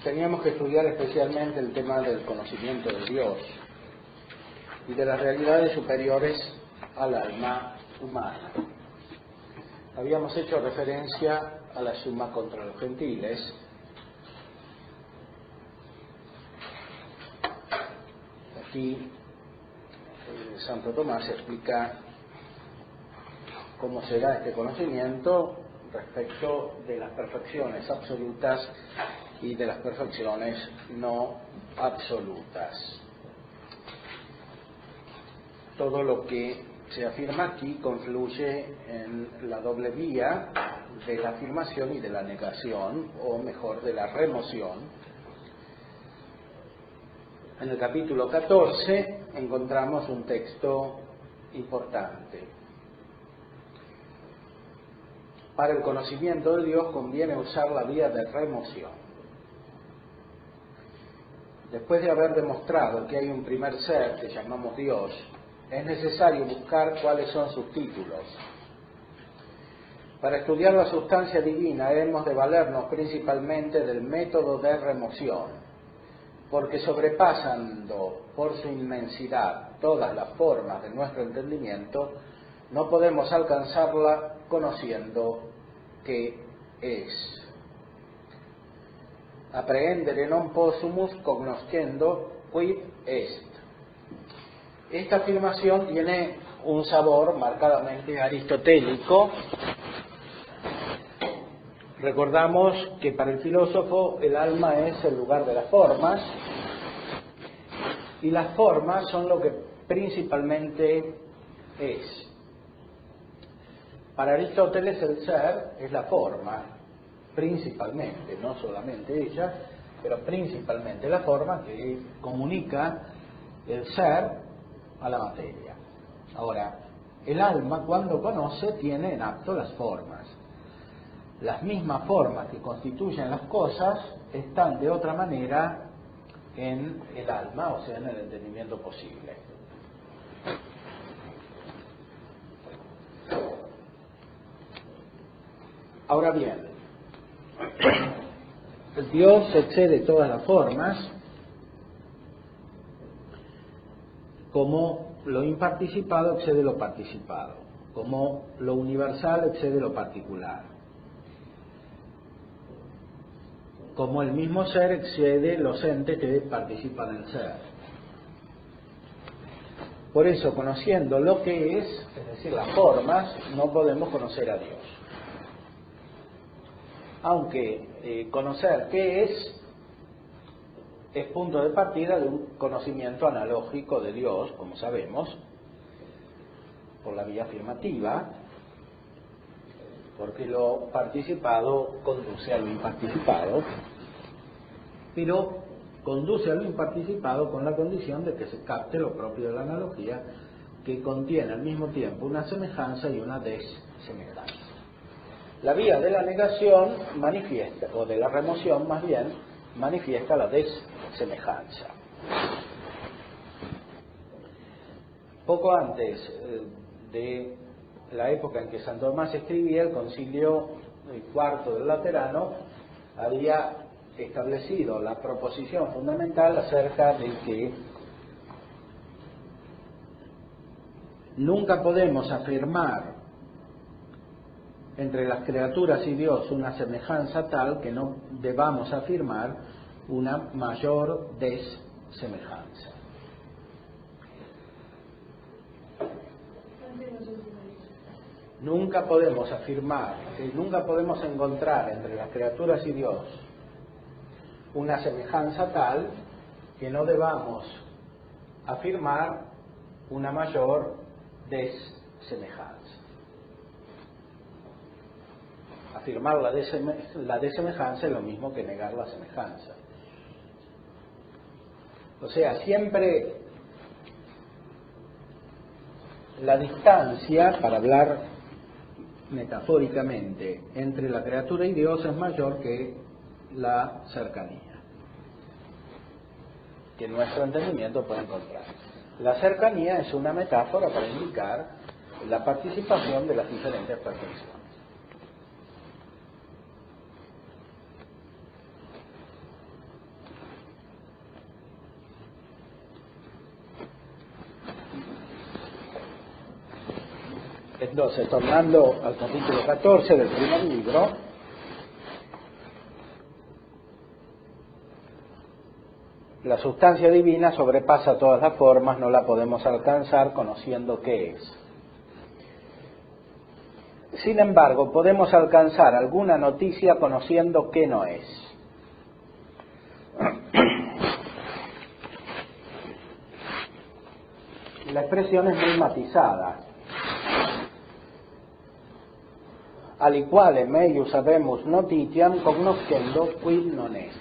teníamos que estudiar especialmente el tema del conocimiento de Dios y de las realidades superiores al alma humana. Habíamos hecho referencia a la suma contra los gentiles. Aquí Santo Tomás explica cómo será este conocimiento respecto de las perfecciones absolutas y de las perfecciones no absolutas. Todo lo que se afirma aquí confluye en la doble vía de la afirmación y de la negación, o mejor, de la remoción. En el capítulo 14 encontramos un texto importante. Para el conocimiento de Dios conviene usar la vía de remoción. Después de haber demostrado que hay un primer ser que llamamos Dios, es necesario buscar cuáles son sus títulos. Para estudiar la sustancia divina hemos de valernos principalmente del método de remoción, porque sobrepasando por su inmensidad todas las formas de nuestro entendimiento, no podemos alcanzarla conociendo qué es. Apprehendere non possumus cognoscendo quid est. Esta afirmación tiene un sabor marcadamente aristotélico. Recordamos que para el filósofo el alma es el lugar de las formas, y las formas son lo que principalmente es. Para Aristóteles el ser es la forma, principalmente, no solamente ella, pero principalmente la forma que comunica el ser a la materia. Ahora, el alma cuando conoce tiene en acto las formas. Las mismas formas que constituyen las cosas están de otra manera en el alma, o sea, en el entendimiento posible. Ahora bien, el Dios excede todas las formas, como lo imparticipado excede lo participado, como lo universal excede lo particular, como el mismo ser excede los entes que participan del ser. Por eso, conociendo lo que es decir, las formas, no podemos conocer a Dios. Aunque conocer qué es punto de partida de un conocimiento analógico de Dios, como sabemos, por la vía afirmativa, porque lo participado conduce a lo imparticipado, pero conduce a lo imparticipado con la condición de que se capte lo propio de la analogía, que contiene al mismo tiempo una semejanza y una desemejanza. La vía de la negación manifiesta, o de la remoción más bien, manifiesta la desemejanza. Poco antes de la época en que Santo Tomás escribía, el Concilio IV del Laterano había establecido la proposición fundamental acerca de que nunca podemos afirmar entre las criaturas y Dios una semejanza tal que no debamos afirmar una mayor desemejanza. Nunca podemos afirmar, nunca podemos encontrar entre las criaturas y Dios una semejanza tal que no debamos afirmar una mayor desemejanza. Afirmar la desemejanza es lo mismo que negar la semejanza. O sea, siempre la distancia, para hablar metafóricamente, entre la criatura y Dios es mayor que la cercanía que nuestro entendimiento puede encontrar. La cercanía es una metáfora para indicar la participación de las diferentes perfecciones. Entonces, tornando al capítulo 14 del primer libro, la sustancia divina sobrepasa todas las formas, no la podemos alcanzar conociendo qué es. Sin embargo, podemos alcanzar alguna noticia conociendo qué no es. La expresión es muy matizada. Aliquale meius habemus notitiam cognoscendo quid non est.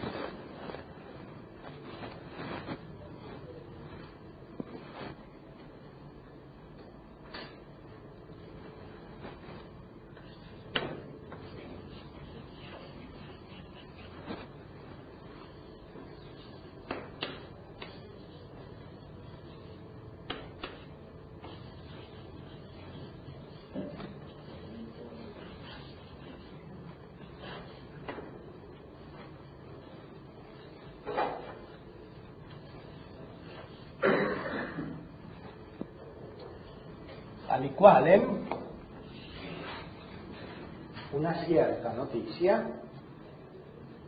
Aliqualem, una cierta noticia,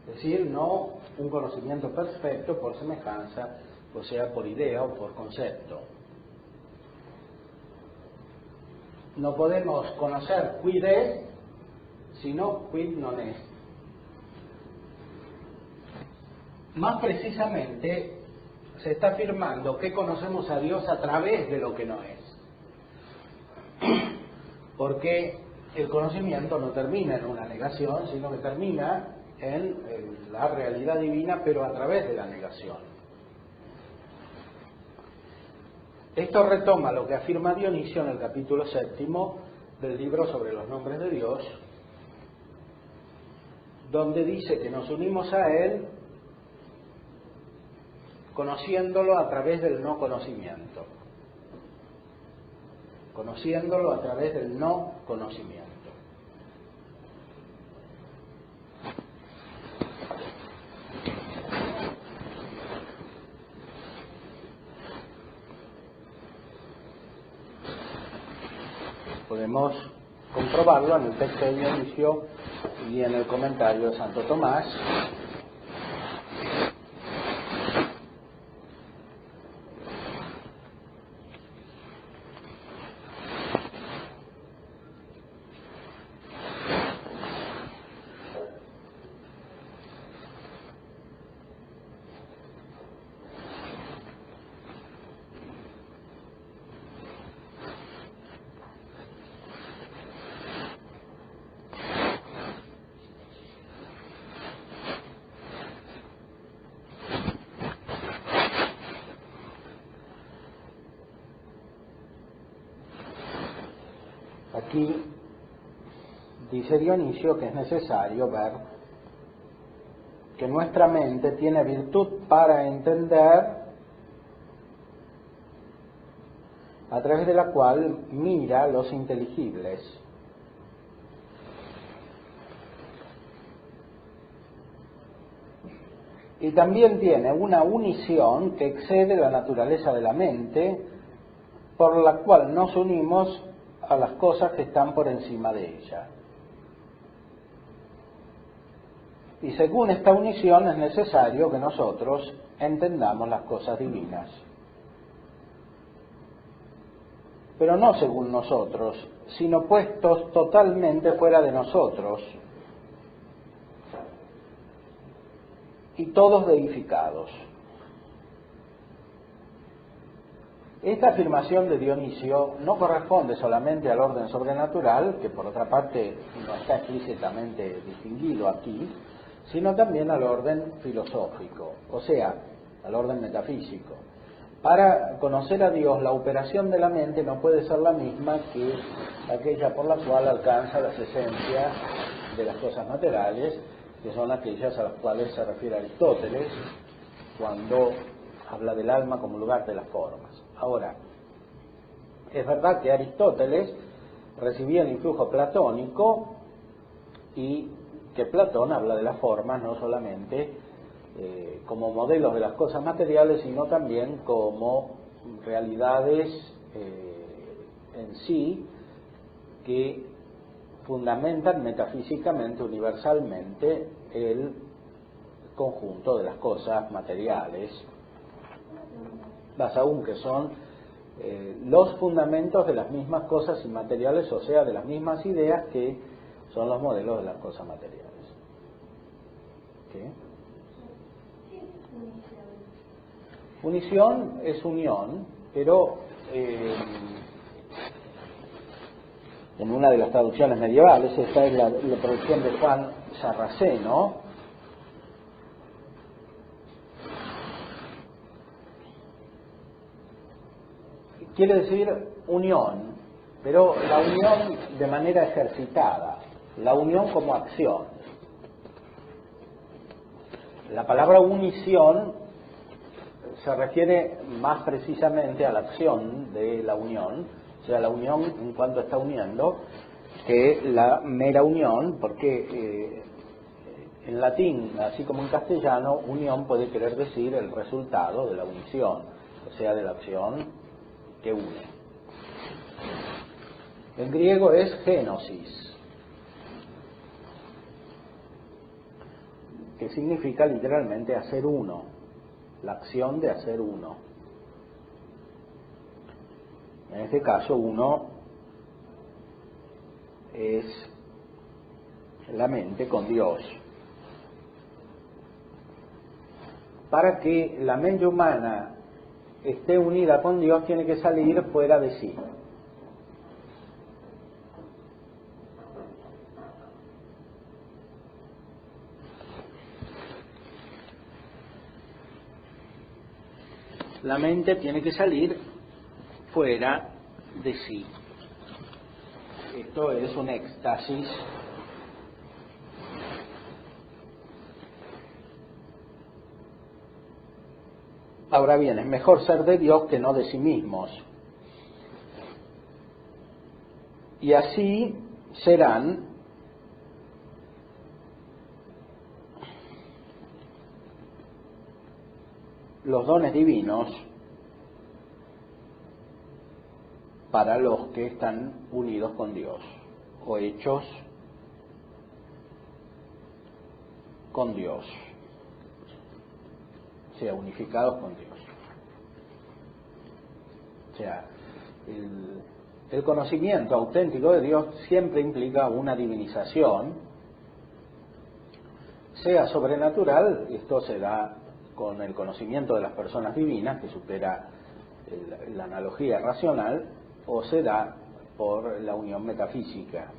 es decir, no un conocimiento perfecto por semejanza, o sea, por idea o por concepto. No podemos conocer quid es, sino quid non est. Más precisamente, se está afirmando que conocemos a Dios a través de lo que no es. Porque el conocimiento no termina en una negación, sino que termina en la realidad divina, pero a través de la negación. Esto retoma lo que afirma Dionisio en el capítulo 7 del libro sobre los nombres de Dios, donde dice que nos unimos a Él conociéndolo a través del no conocimiento. Conociéndolo a través del no conocimiento. Podemos comprobarlo en el texto de Dionisio y en el comentario de Santo Tomás. Aquí dice Dionisio que es necesario ver que nuestra mente tiene virtud para entender, a través de la cual mira los inteligibles. Y también tiene una unición que excede la naturaleza de la mente, por la cual nos unimos a las cosas que están por encima de ella. Y según esta unición es necesario que nosotros entendamos las cosas divinas. Pero no según nosotros, sino puestos totalmente fuera de nosotros, y todos deificados. Esta afirmación de Dionisio no corresponde solamente al orden sobrenatural, que por otra parte no está explícitamente distinguido aquí, sino también al orden filosófico, o sea, al orden metafísico. Para conocer a Dios, la operación de la mente no puede ser la misma que aquella por la cual alcanza las esencias de las cosas materiales, que son aquellas a las cuales se refiere Aristóteles cuando habla del alma como lugar de las formas. Ahora, es verdad que Aristóteles recibía el influjo platónico y que Platón habla de las formas no solamente como modelos de las cosas materiales, sino también como realidades en sí, que fundamentan metafísicamente, universalmente, el conjunto de las cosas materiales, más aún que son los fundamentos de las mismas cosas inmateriales, o sea, de las mismas ideas que son los modelos de las cosas materiales. ¿Qué? Unición es unión, pero en una de las traducciones medievales, esta es la traducción de Juan Sarraceno, quiere decir unión, pero la unión de manera ejercitada, la unión como acción. La palabra unición se refiere más precisamente a la acción de la unión, o sea, la unión en cuanto está uniendo, que la mera unión, porque en latín, así como en castellano, unión puede querer decir el resultado de la unición, o sea, de la acción que une. En griego es génosis, que significa literalmente hacer uno, la acción de hacer uno. En este caso, uno es la mente con Dios. Para que la mente humana esté unida con Dios, tiene que salir fuera de sí. La mente tiene que salir fuera de sí. Esto es un éxtasis Ahora bien, es mejor ser de Dios que no de sí mismos. Y así serán los dones divinos para los que están unidos con Dios o hechos con Dios, o sea, unificados con Dios. O sea, el conocimiento auténtico de Dios siempre implica una divinización, sea sobrenatural, esto se da con el conocimiento de las personas divinas, que supera la analogía racional, o se da por la unión metafísica.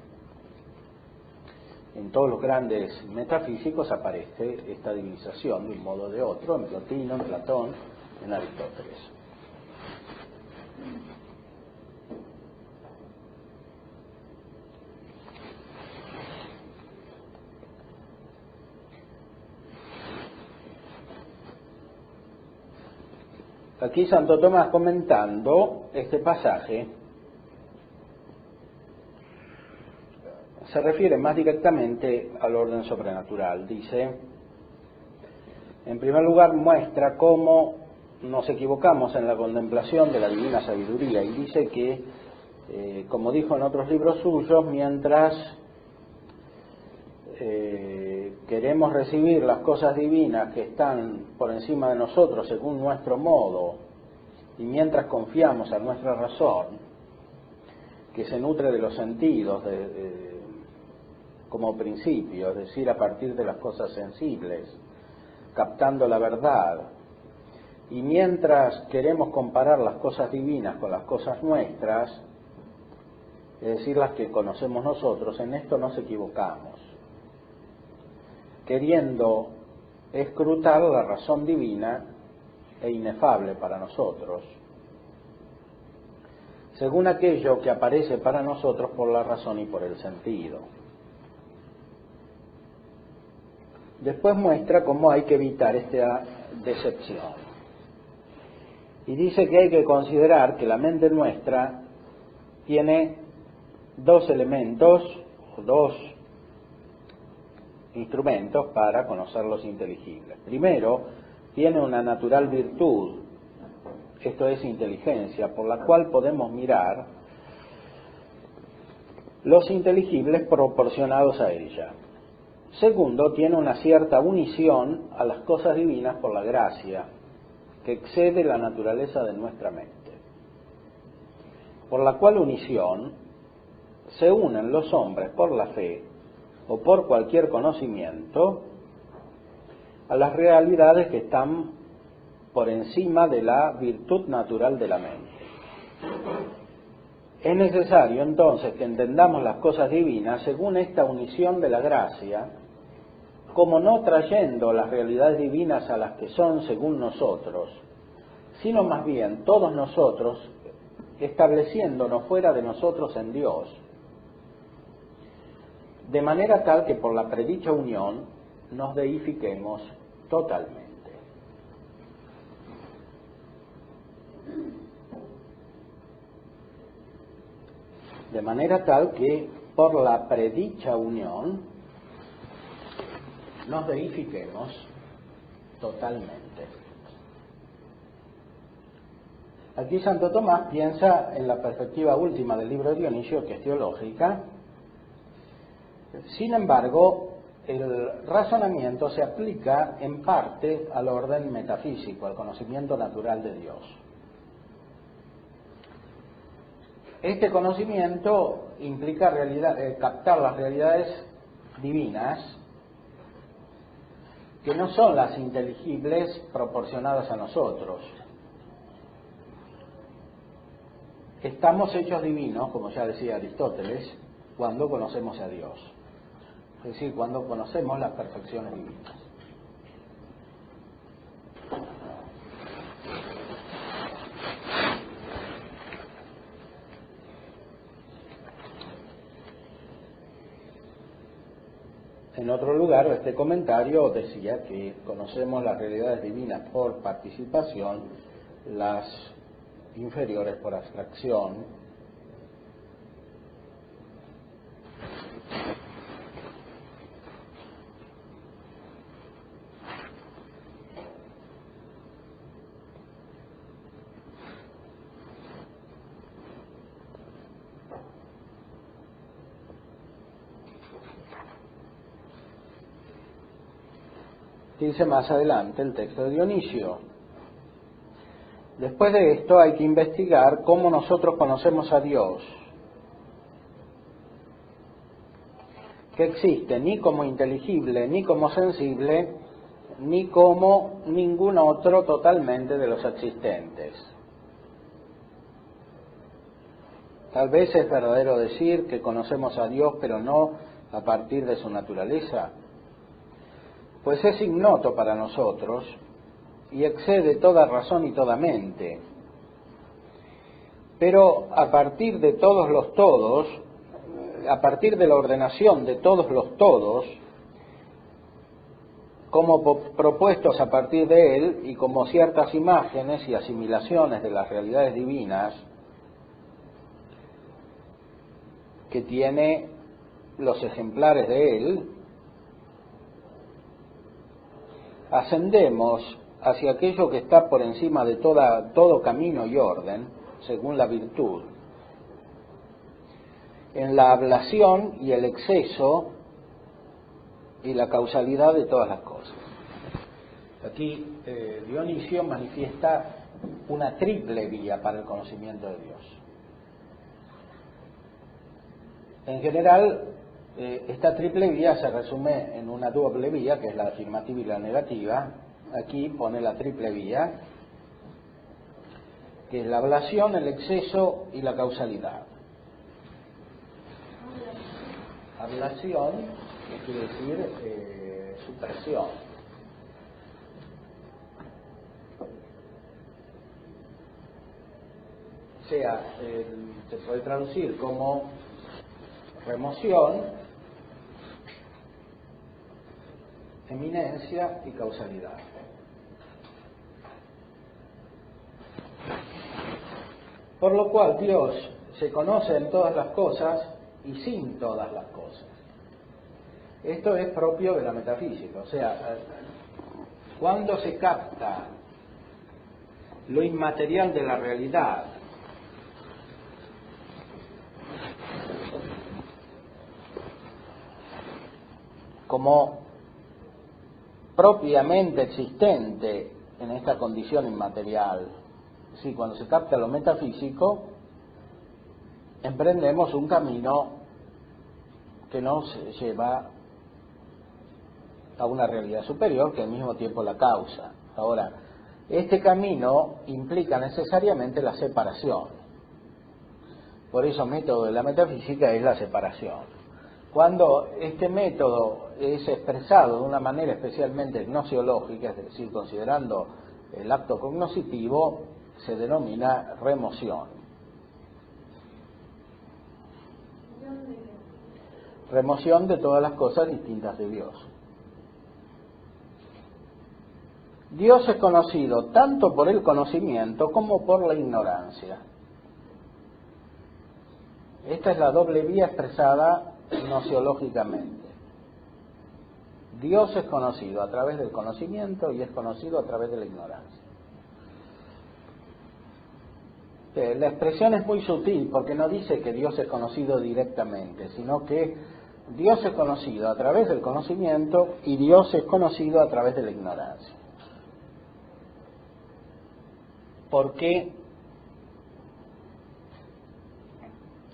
En todos los grandes metafísicos aparece esta divinización de un modo o de otro, en Plotino, en Platón, en Aristóteles. Aquí Santo Tomás, comentando este pasaje, se refiere más directamente al orden sobrenatural. Dice, en primer lugar, muestra cómo nos equivocamos en la contemplación de la divina sabiduría, y dice que, como dijo en otros libros suyos, mientras queremos recibir las cosas divinas que están por encima de nosotros según nuestro modo, y mientras confiamos en nuestra razón, que se nutre de los sentidos como principio, es decir, a partir de las cosas sensibles, captando la verdad, y mientras queremos comparar las cosas divinas con las cosas nuestras, es decir, las que conocemos nosotros, en esto nos equivocamos, queriendo escrutar la razón divina e inefable para nosotros, según aquello que aparece para nosotros por la razón y por el sentido. Después muestra cómo hay que evitar esta decepción. Y dice que hay que considerar que la mente nuestra tiene dos elementos, o dos instrumentos para conocer los inteligibles. Primero, tiene una natural virtud, esto es inteligencia, por la cual podemos mirar los inteligibles proporcionados a ella. Segundo, tiene una cierta unición a las cosas divinas por la gracia, que excede la naturaleza de nuestra mente, por la cual unición se unen los hombres por la fe o por cualquier conocimiento a las realidades que están por encima de la virtud natural de la mente. Es necesario entonces que entendamos las cosas divinas según esta unición de la gracia, como no trayendo las realidades divinas a las que son según nosotros, sino más bien todos nosotros estableciéndonos fuera de nosotros en Dios, de manera tal que por la predicha unión nos deifiquemos totalmente. De manera tal que por la predicha unión nos deifiquemos totalmente. Aquí Santo Tomás piensa en la perspectiva última del libro de Dionisio, que es teológica. Sin embargo, el razonamiento se aplica en parte al orden metafísico, al conocimiento natural de Dios. Este conocimiento implica captar las realidades divinas, que no son las inteligibles proporcionadas a nosotros. Estamos hechos divinos, como ya decía Aristóteles, cuando conocemos a Dios, es decir, cuando conocemos las perfecciones divinas. En otro lugar, este comentario decía que conocemos las realidades divinas por participación, las inferiores por abstracción. Dice más adelante el texto de Dionisio: después de esto hay que investigar cómo nosotros conocemos a Dios, que existe ni como inteligible, ni como sensible, ni como ningún otro totalmente de los existentes. Tal vez es verdadero decir que conocemos a Dios, pero no a partir de su naturaleza, pues es ignoto para nosotros y excede toda razón y toda mente. Pero a partir de todos los todos, a partir de la ordenación de todos los todos, como propuestos a partir de él y como ciertas imágenes y asimilaciones de las realidades divinas que tiene los ejemplares de él, ascendemos hacia aquello que está por encima de todo camino y orden, según la virtud, en la ablación y el exceso y la causalidad de todas las cosas. Aquí Dionisio manifiesta una triple vía para el conocimiento de Dios. En general, esta triple vía se resume en una doble vía, que es la afirmativa y la negativa. Aquí pone la triple vía, que es la ablación, el exceso y la causalidad. Ablación, que quiere decir supresión. O sea, se puede traducir como remoción, eminencia y causalidad. Por lo cual Dios se conoce en todas las cosas y sin todas las cosas. Esto es propio de la metafísica, o sea, cuando se capta lo inmaterial de la realidad como propiamente existente en esta condición inmaterial. Sí, cuando se capta lo metafísico, emprendemos un camino que nos lleva a una realidad superior, que al mismo tiempo la causa. Ahora, este camino implica necesariamente la separación. Por eso el método de la metafísica es la separación. Cuando este método es expresado de una manera especialmente gnosiológica, es decir, considerando el acto cognoscitivo, se denomina remoción. Remoción de todas las cosas distintas de Dios. Dios es conocido tanto por el conocimiento como por la ignorancia. Esta es la doble vía expresada gnosiológicamente. Dios es conocido a través del conocimiento y es conocido a través de la ignorancia. La expresión es muy sutil porque no dice que Dios es conocido directamente, sino que Dios es conocido a través del conocimiento y Dios es conocido a través de la ignorancia. Porque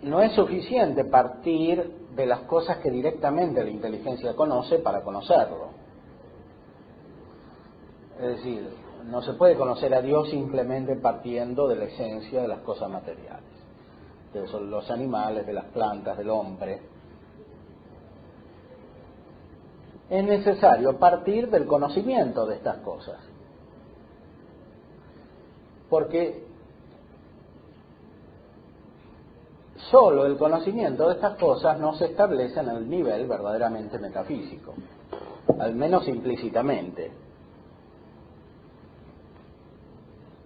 no es suficiente partir de las cosas que directamente la inteligencia conoce para conocerlo. Es decir, no se puede conocer a Dios simplemente partiendo de la esencia de las cosas materiales, de los animales, de las plantas, del hombre. Es necesario partir del conocimiento de estas cosas, porque solo el conocimiento de estas cosas no se establece en el nivel verdaderamente metafísico, al menos implícitamente.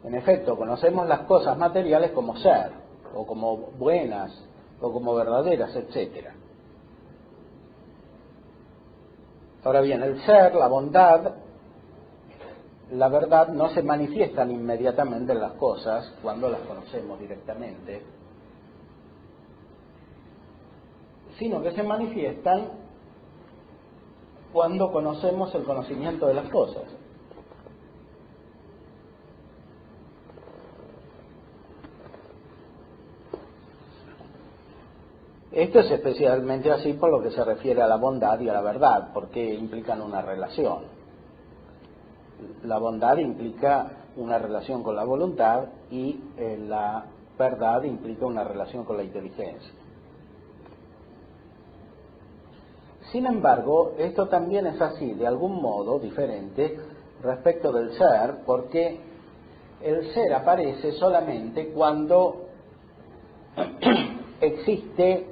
En efecto, conocemos las cosas materiales como ser, o como buenas, o como verdaderas, etc. Ahora bien, el ser, la bondad, la verdad no se manifiestan inmediatamente en las cosas cuando las conocemos directamente, sino que se manifiestan cuando conocemos el conocimiento de las cosas. Esto es especialmente así por lo que se refiere a la bondad y a la verdad, porque implican una relación. La bondad implica una relación con la voluntad y la verdad implica una relación con la inteligencia. Sin embargo, esto también es así, de algún modo diferente, respecto del ser, porque el ser aparece solamente cuando existe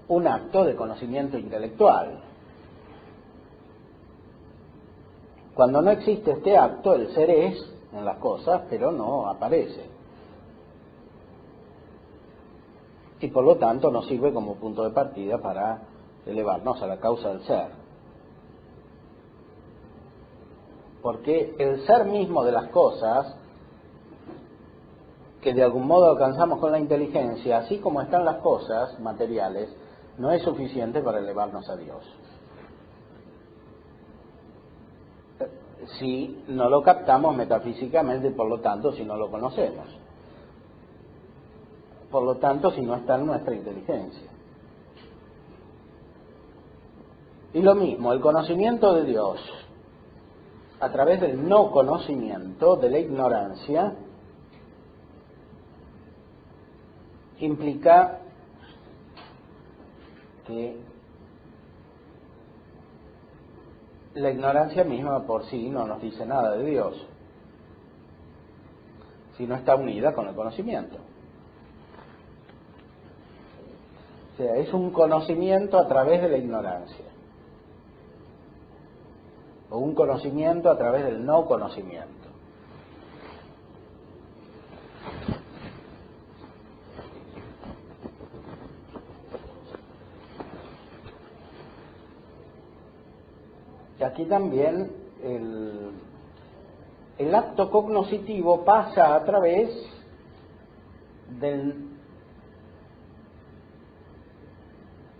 un acto de conocimiento intelectual. Cuando no existe este acto, el ser es en las cosas, pero no aparece. Y por lo tanto nos sirve como punto de partida para elevarnos a la causa del ser. Porque el ser mismo de las cosas, que de algún modo alcanzamos con la inteligencia, así como están las cosas materiales, no es suficiente para elevarnos a Dios. Si no lo captamos metafísicamente y por lo tanto si no lo conocemos. Por lo tanto, si no está en nuestra inteligencia. Y lo mismo, el conocimiento de Dios a través del no conocimiento, de la ignorancia, implica que la ignorancia misma por sí no nos dice nada de Dios, si no está unida con el conocimiento. O sea, es un conocimiento a través de la ignorancia, o un conocimiento a través del no conocimiento. Y aquí también el acto cognoscitivo pasa a través del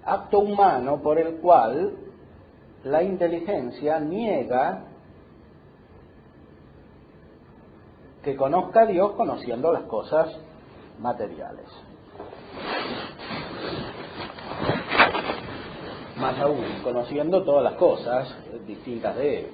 acto humano por el cual la inteligencia niega que conozca a Dios conociendo las cosas materiales. Más aún, conociendo todas las cosas distintas de él.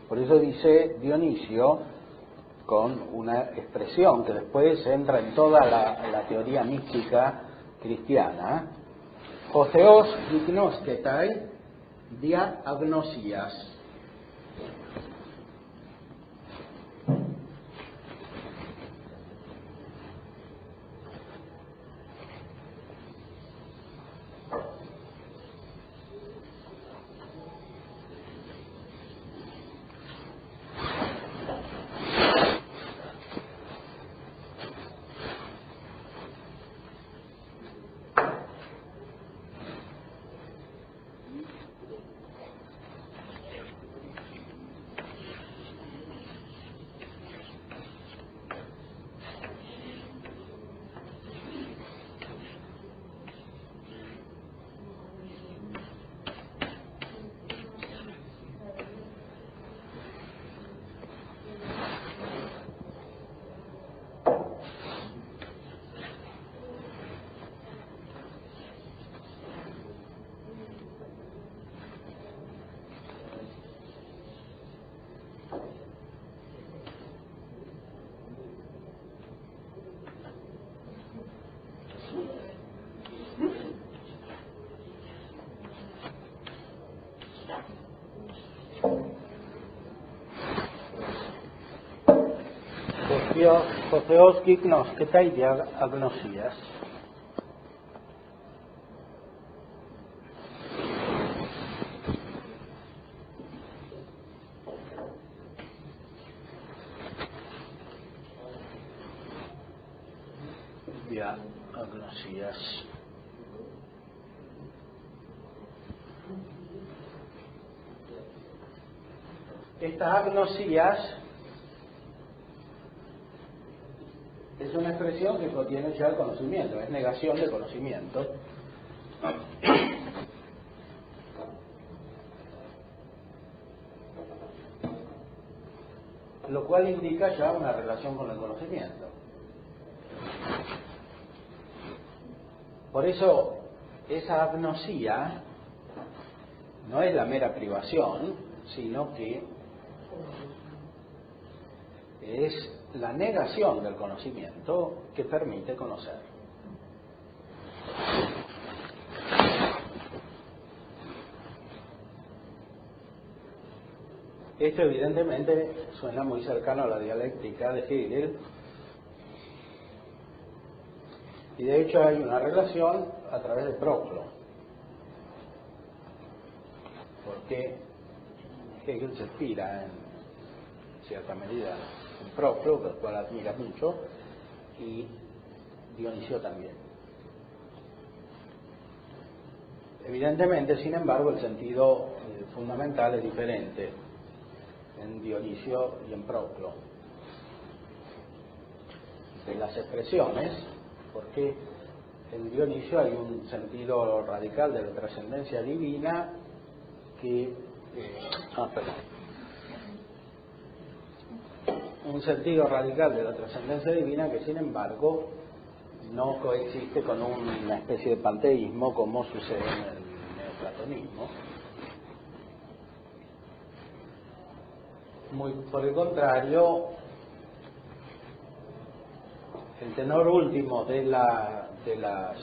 Por eso dice Dionisio, con una expresión que después entra en toda la teoría mística cristiana, «Ο Θεός γιγνώσκεται δια αγνωσίας». Ο Θεός γιγνώσκεται δια αγνωσίας. Δια αγνωσίας. Esta agnosías es una expresión que contiene ya el conocimiento, es negación del conocimiento. Lo cual indica ya una relación con el conocimiento. Por eso, esa agnosía no es la mera privación, sino que es la negación del conocimiento que permite conocer. Esto evidentemente suena muy cercano a la dialéctica de Hegel, y de hecho hay una relación a través de Proclo, porque Hegel se inspira en cierta medida en Proclo, del cual admira mucho, y Dionisio también. Evidentemente, sin embargo, el sentido fundamental es diferente en Dionisio y en Proclo de las expresiones, porque en Dionisio hay un sentido radical de la trascendencia divina que un sentido radical de la trascendencia divina que sin embargo no coexiste con una especie de panteísmo como sucede en el neoplatonismo. Muy por el contrario, el tenor último de las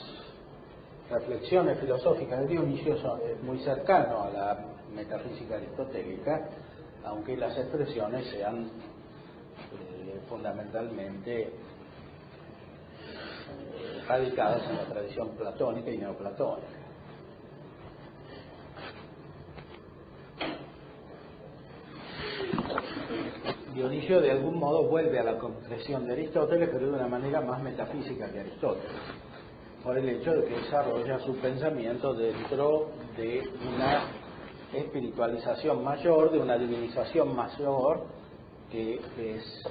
reflexiones filosóficas de Dionisio es muy cercano a la metafísica aristotélica, aunque las expresiones sean fundamentalmente radicadas en la tradición platónica y neoplatónica. Dionisio de algún modo vuelve a la concreción de Aristóteles, pero de una manera más metafísica que Aristóteles. por el hecho de que desarrolla su pensamiento dentro de una espiritualización mayor, de una divinización mayor, que es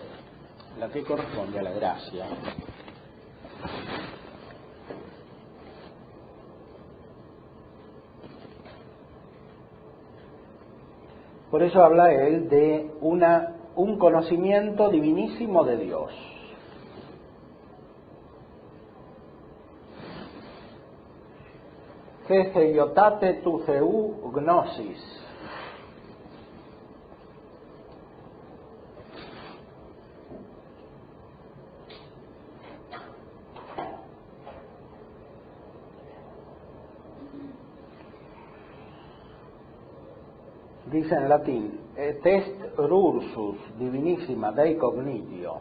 la que corresponde a la gracia. Por eso habla él de un conocimiento divinísimo de Dios. Que theiotate tu theou gnosis. Dice en latín, et est rursus divinissima Dei cognitio,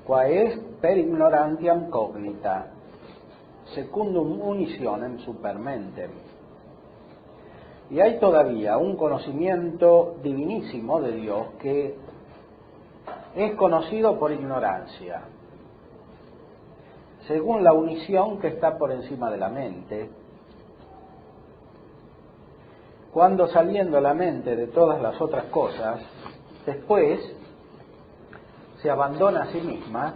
qua est per ignorantiam cognita, secundum unitionem super mentem. Y hay todavía un conocimiento divinísimo de Dios que es conocido por ignorancia, según la unición que está por encima de la mente, cuando saliendo la mente de todas las otras cosas, después se abandona a sí misma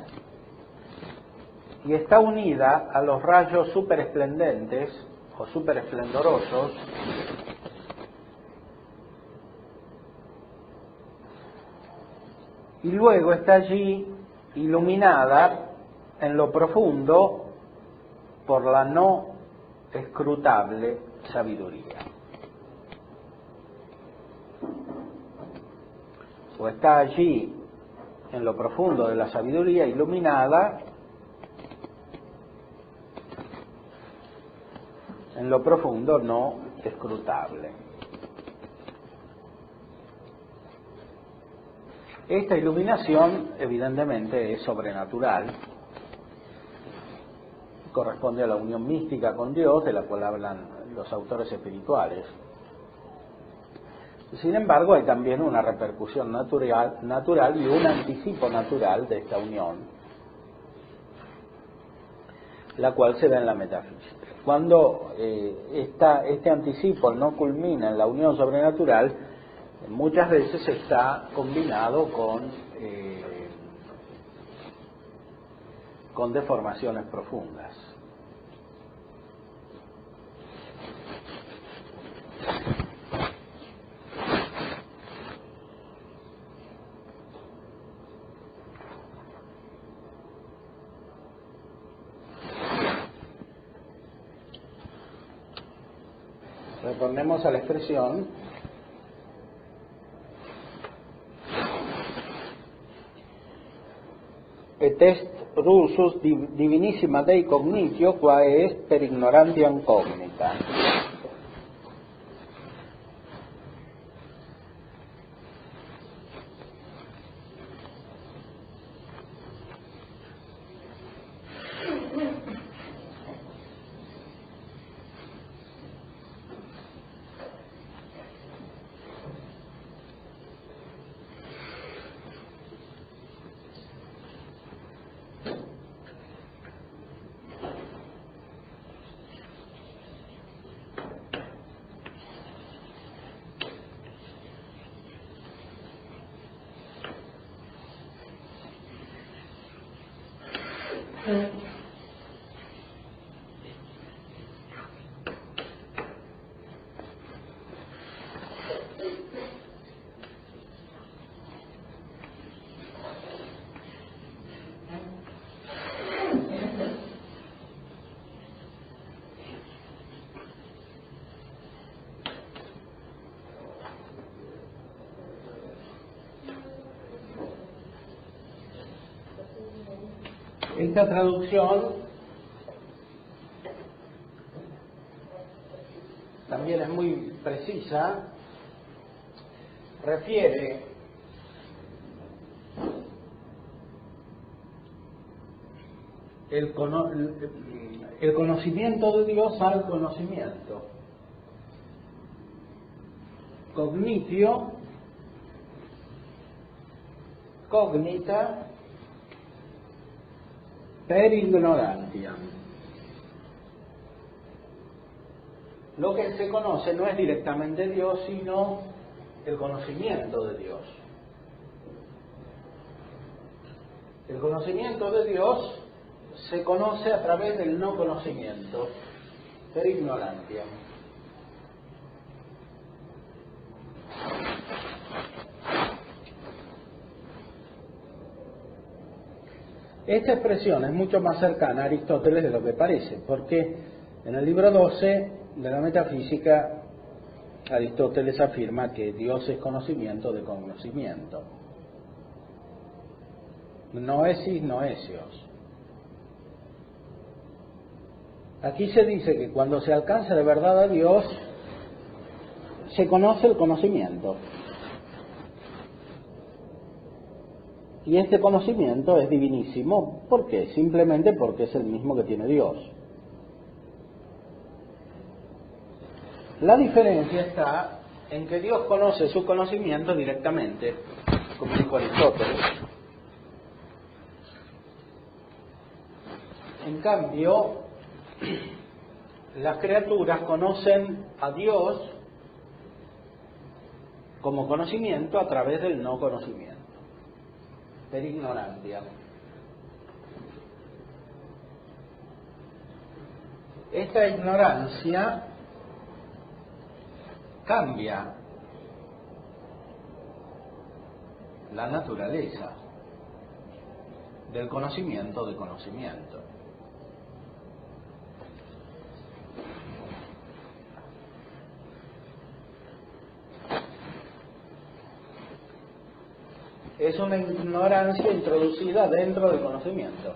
y está unida a los rayos superesplendentes o superesplendorosos y luego está allí iluminada en lo profundo por la no escrutable sabiduría. O está allí en lo profundo de la sabiduría iluminada en lo profundo no escrutable. Esta iluminación evidentemente es sobrenatural, corresponde a la unión mística con Dios, de la cual hablan los autores espirituales. Sin embargo, hay también una repercusión natural y un anticipo natural de esta unión, la cual se da en la metafísica. Cuando este anticipo no culmina en la unión sobrenatural, muchas veces está combinado con deformaciones profundas. Retornemos a la expresión et est rursus divinissima Dei cognitio, qua est per ignorantiam cognita. Esta traducción también es muy precisa, refiere el conocimiento de Dios al conocimiento. Cognitio, cognita, per ignorantiam. lo que se conoce no es directamente Dios, sino el conocimiento de Dios. El conocimiento de Dios se conoce a través del no conocimiento, per ignorantia. Esta expresión es mucho más cercana a Aristóteles de lo que parece, porque en el libro 12 de la Metafísica Aristóteles afirma que Dios es conocimiento de conocimiento. Noesis noesios. Aquí se dice que cuando se alcanza de verdad a Dios, se conoce el conocimiento. Y este conocimiento es divinísimo. ¿Por qué? Simplemente porque es el mismo que tiene Dios. La diferencia está en que Dios conoce su conocimiento directamente, como dijo Aristóteles. En cambio, las criaturas conocen a Dios como conocimiento a través del no conocimiento, per ignorantia. Esta ignorancia cambia la naturaleza del conocimiento de conocimiento. Es una ignorancia introducida dentro del conocimiento.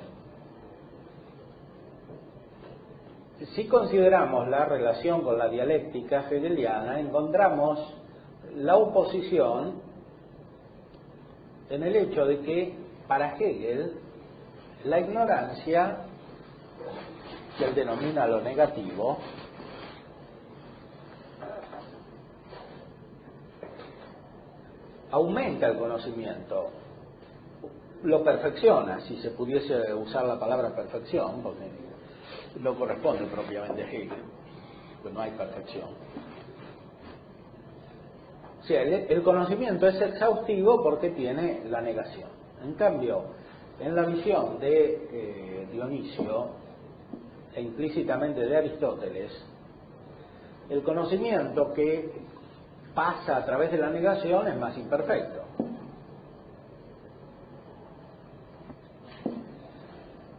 Si consideramos la relación con la dialéctica hegeliana, encontramos la oposición en el hecho de que para Hegel la ignorancia, que él denomina lo negativo, aumenta el conocimiento, lo perfecciona, si se pudiese usar la palabra perfección, porque no corresponde propiamente a Hegel, pues no hay perfección. O sea, el conocimiento es exhaustivo porque tiene la negación. En cambio, en la visión de Dionisio, e implícitamente de Aristóteles, el conocimiento que pasa a través de la negación es más imperfecto.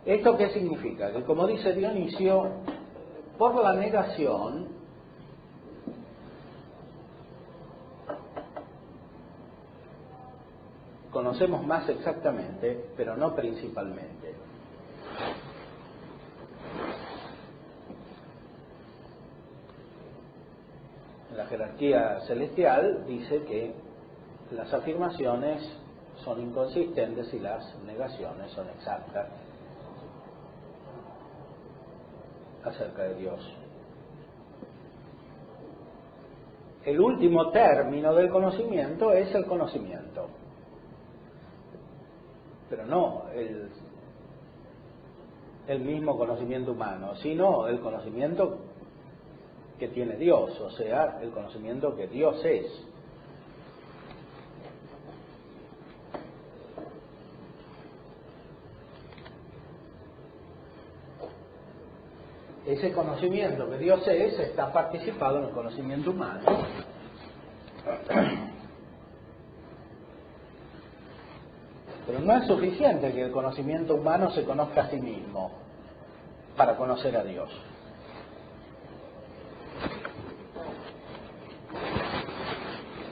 ¿Esto qué significa? Que, como dice Dionisio, por la negación conocemos más exactamente, pero no principalmente. La jerarquía celestial dice que las afirmaciones son inconsistentes y las negaciones son exactas acerca de Dios. El último término del conocimiento es el conocimiento, pero no el mismo conocimiento humano, sino el conocimiento que tiene Dios, o sea, el conocimiento que Dios es. Ese conocimiento que Dios es está participado en el conocimiento humano. Pero no es suficiente que el conocimiento humano se conozca a sí mismo para conocer a Dios.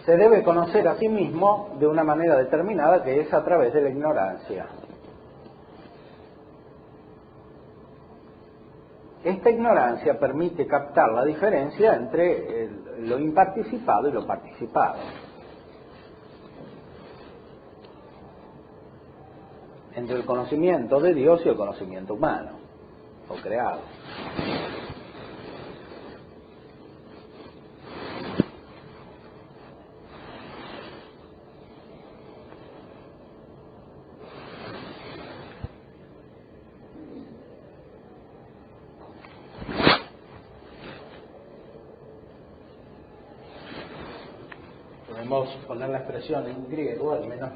Se debe conocer a sí mismo de una manera determinada, que es a través de la ignorancia. Esta ignorancia permite captar la diferencia entre lo imparticipado y lo participado, entre el conocimiento de Dios y el conocimiento humano o creado. podemos poner la expresión en griego, al menos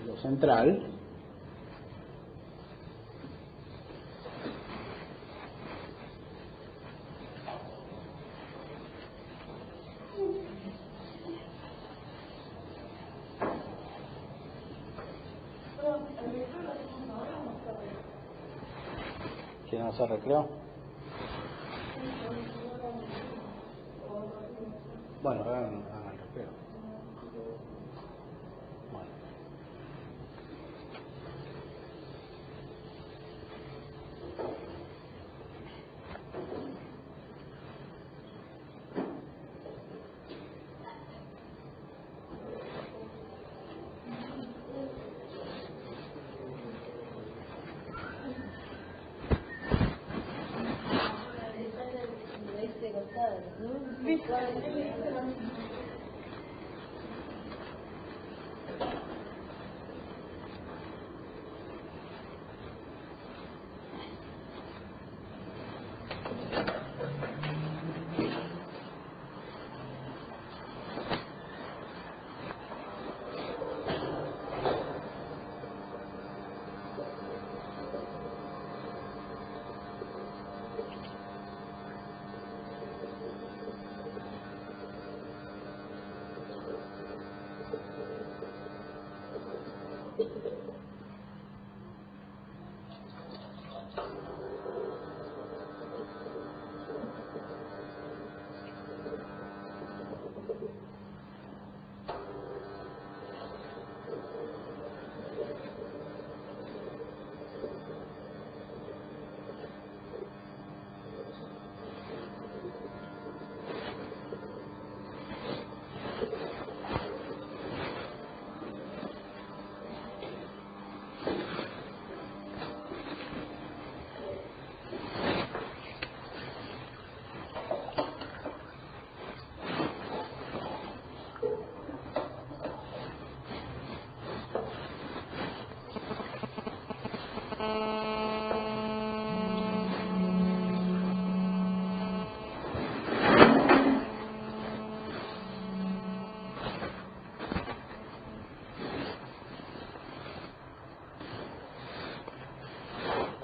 lo central. ¿Quién hace recreo? Bueno, hagan el recreo. Bueno.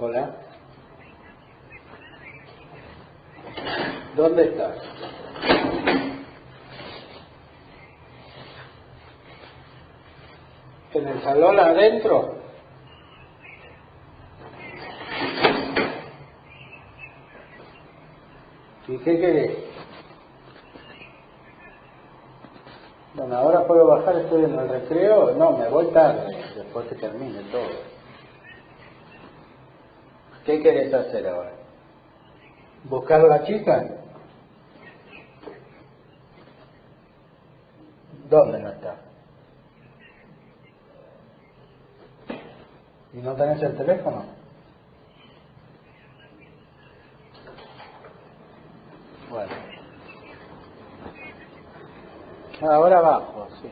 Hola. ¿Dónde estás? ¿En el salón adentro? ¿Y qué querés? Bueno, ahora puedo bajar, estoy en el recreo. No, me voy tarde, después que termine todo. ¿Qué querés hacer ahora? ¿Buscar a la chica? ¿Dónde no está? ¿Y no tenés el teléfono? Bueno. Ahora bajo, sí.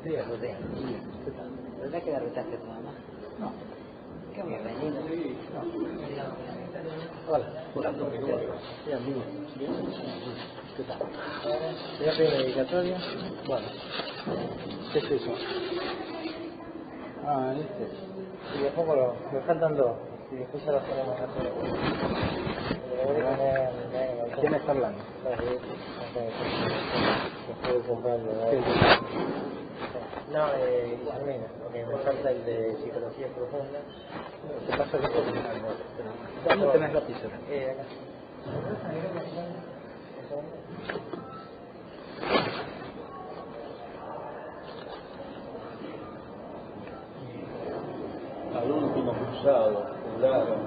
días. Buenos días. ¿Qué tal? ¿Verdad que la retaste a tu mamá? No. ¿Qué onda, venido? No. Hola. Hola. Bien, bien. Bien. ¿Qué tal? ¿Ya pide dedicatoria? Bueno. ¿Qué es eso? Ah, este. Y después me faltan dos. Y después ya las ponemos a hacer. ¿Quién está hablando? Después de comprarlo. No, Guillermina, porque me falta el de psicología profunda. Te pasa el otro. ¿Dónde tenés la lapicera? Acá. Al último cruzado, juraron,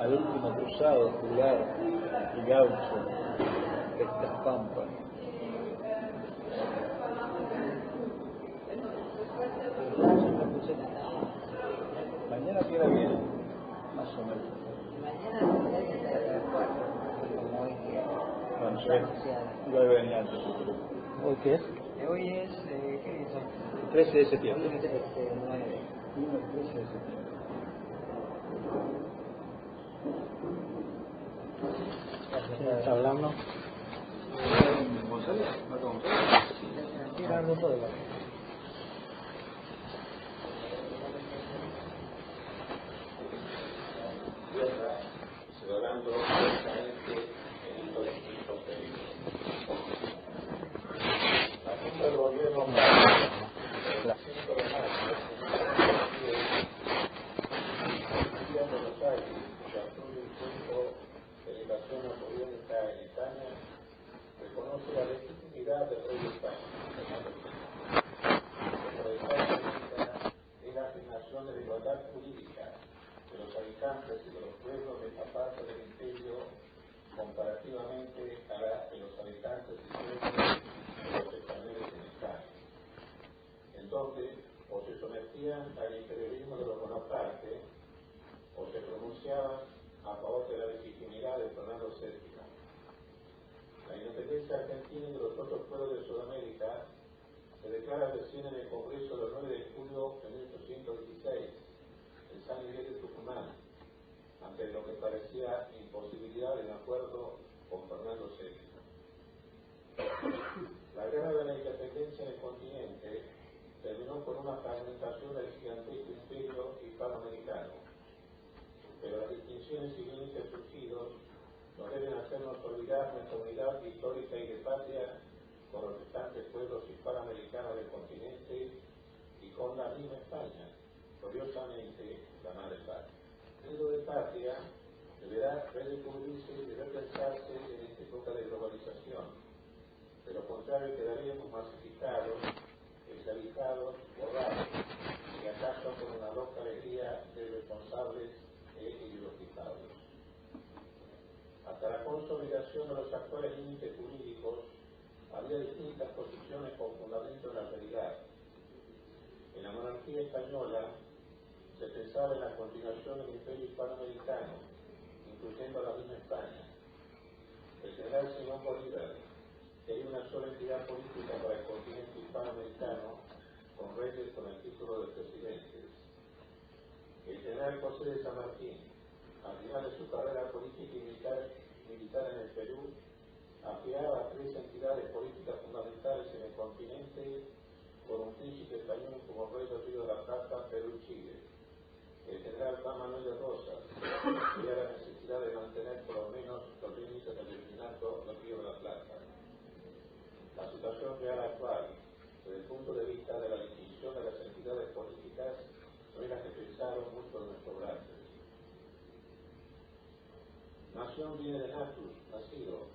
al último cruzado, jurar y gaucho, estas pampas. Mañana queda bien, más o menos. Bueno, yo voy a venir antes, pero ¿Hoy qué es? Hoy es, ¿qué es? 13 de septiembre. 13 de septiembre. 13 de septiembre. ¿Quién está hablando? ¿González? ¿Marco González? Tirando todo. Celebrando directamente en los distintos periodos. La Junta del Gobierno el 5 de mayo de Buenos Aires, que apruebe el Centro de Delegación Napoleónica en España, reconoce la legitimidad del rey de España, es la afirmación de la igualdad jurídica de los habitantes y de los pueblos de esta parte del imperio comparativamente a la de los habitantes y pueblos de los españoles en España. Entonces, o se sometían al imperialismo de los Bonaparte, o se pronunciaban a favor de la legitimidad de Fernando VII. La independencia argentina y de los otros pueblos de Sudamérica se declara recién en el Congreso del 9 de julio de 1816, en San Miguel de Tucumán, ante lo que parecía imposibilidad de un acuerdo con Fernando VII. La guerra de la independencia en el continente terminó con una fragmentación del gigantesco imperio hispanoamericano, pero las distinciones y límites surgidos no deben hacernos olvidar nuestra unidad histórica y de patria con los restantes pueblos hispanoamericanos del continente y con la misma España, curiosamente la madre patria. El hilo de patria deberá redescubrirse y repensarse en esta época de globalización. De lo contrario quedaremos masificados, especializados, borrados, y acaso con una loca alegría de responsables e ideologizados. Hasta la consolidación de los actuales límites jurídicos, había distintas posiciones con fundamento en la realidad. En la monarquía española se pensaba en la continuación del imperio hispanoamericano, incluyendo a la misma España. El general Simón Bolívar quería una sola entidad política para el continente hispanoamericano, con reyes con el título de presidentes. El general José de San Martín, al final de su carrera política y militar en el Perú, afiaba a 3 entidades políticas fundamentales en el continente con un príncipe español como rey del Río de la Plata, Perú y Chile. El general Juan Manuel de Rosas veía la necesidad de mantener por lo menos los límites del virreinato del Río de la Plata. La situación real actual, desde el punto de vista de la distinción de las entidades políticas, no es la que pensaron muchos de nuestros grandes. Nación viene de natus, nacido,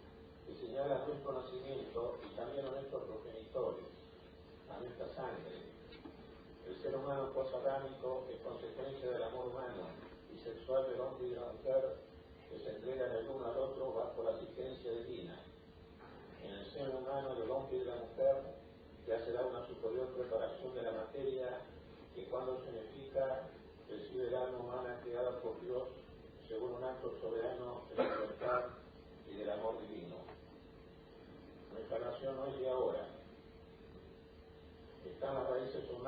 que señala nuestro nacimiento y también a nuestros progenitores, a nuestra sangre. El ser humano posadámico es consecuencia del amor humano y sexual del hombre y de la mujer que se entregan el uno al otro bajo la asistencia divina. En el ser humano del hombre y de la mujer ya se da una superior preparación de la materia que cuando se unifica recibe el alma humana creada por Dios según un acto soberano de la libertad y del amor divino. Nuestra nación no es de ahora,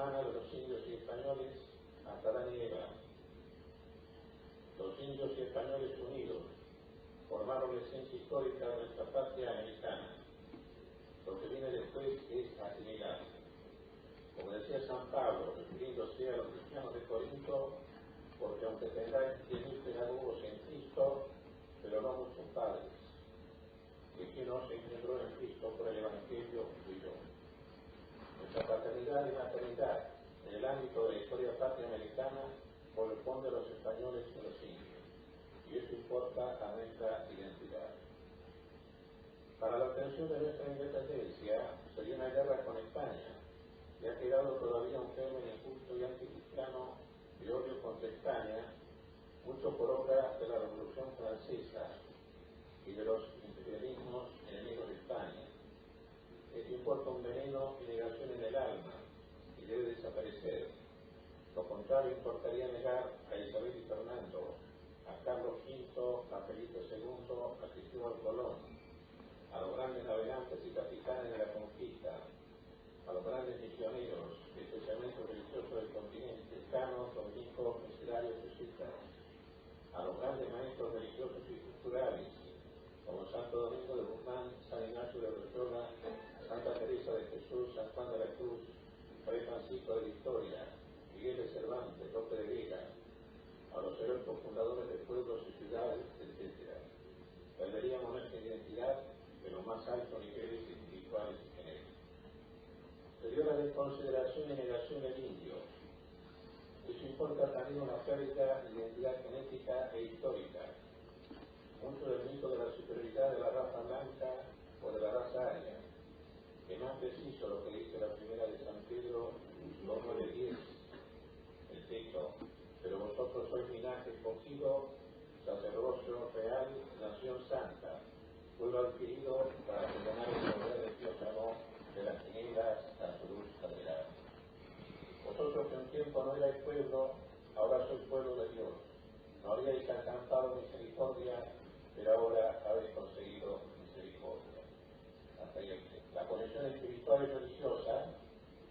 humana de los indios y españoles hasta Adán y Eva. Los indios y españoles unidos formaron la esencia histórica de nuestra patria americana. Lo que viene después es asimilable. Como decía San Pablo, refiriéndose a los cristianos de Corinto, porque aunque tengáis 10.000 pedagogos en Cristo, pero no muchos padres, que quien no se engendró en Cristo por el Evangelio fui yo. Nuestra paternidad y maternidad en el ámbito de la historia patria americana corresponde a los españoles y a los indios, y eso importa a nuestra identidad. Para la obtención de nuestra independencia sería una guerra con España, y ha quedado todavía un germen injusto y anticristiano de odio contra España, mucho por obra de la Revolución Francesa y de los imperialismos enemigos de España. Esto importa un veneno y negación en el alma, y debe desaparecer. Lo contrario importaría negar a Isabel y Fernando, a Carlos V, a Felipe II, a Cristóbal Colón, a los grandes navegantes y capitanes de la conquista, a los grandes misioneros, especialmente religiosos del continente, canos, dominicos, misionarios, jesuitas, a los grandes maestros religiosos y culturales, como Santo Domingo de Guzmán, San Ignacio de Loyola, Santa Teresa de Jesús, San Juan de la Cruz, Fray Francisco de Victoria, Miguel de Cervantes, Lope de Vega, a los heroicos fundadores de pueblos y ciudades, etc. Perderíamos nuestra identidad en los más altos niveles espirituales y genéricos. Se dio la desconsideración y negación del indio. Eso importa también una pérdida de identidad genética e histórica. Mucho del mito de la superioridad de la raza blanca o de la raza aria, que no es preciso lo que dice la primera de San Pedro 2:9-10, el texto, pero vosotros sois linaje escogido, sacerdocio real, nación santa, pueblo adquirido para perdonar el poder de Dios amor de las tinieblas a su luz admirada. Vosotros que un tiempo no erais pueblo, ahora sois pueblo de Dios. No habíais alcanzado misericordia, pero ahora habéis conseguido misericordia. Hasta ahí. La conexión espiritual y religiosa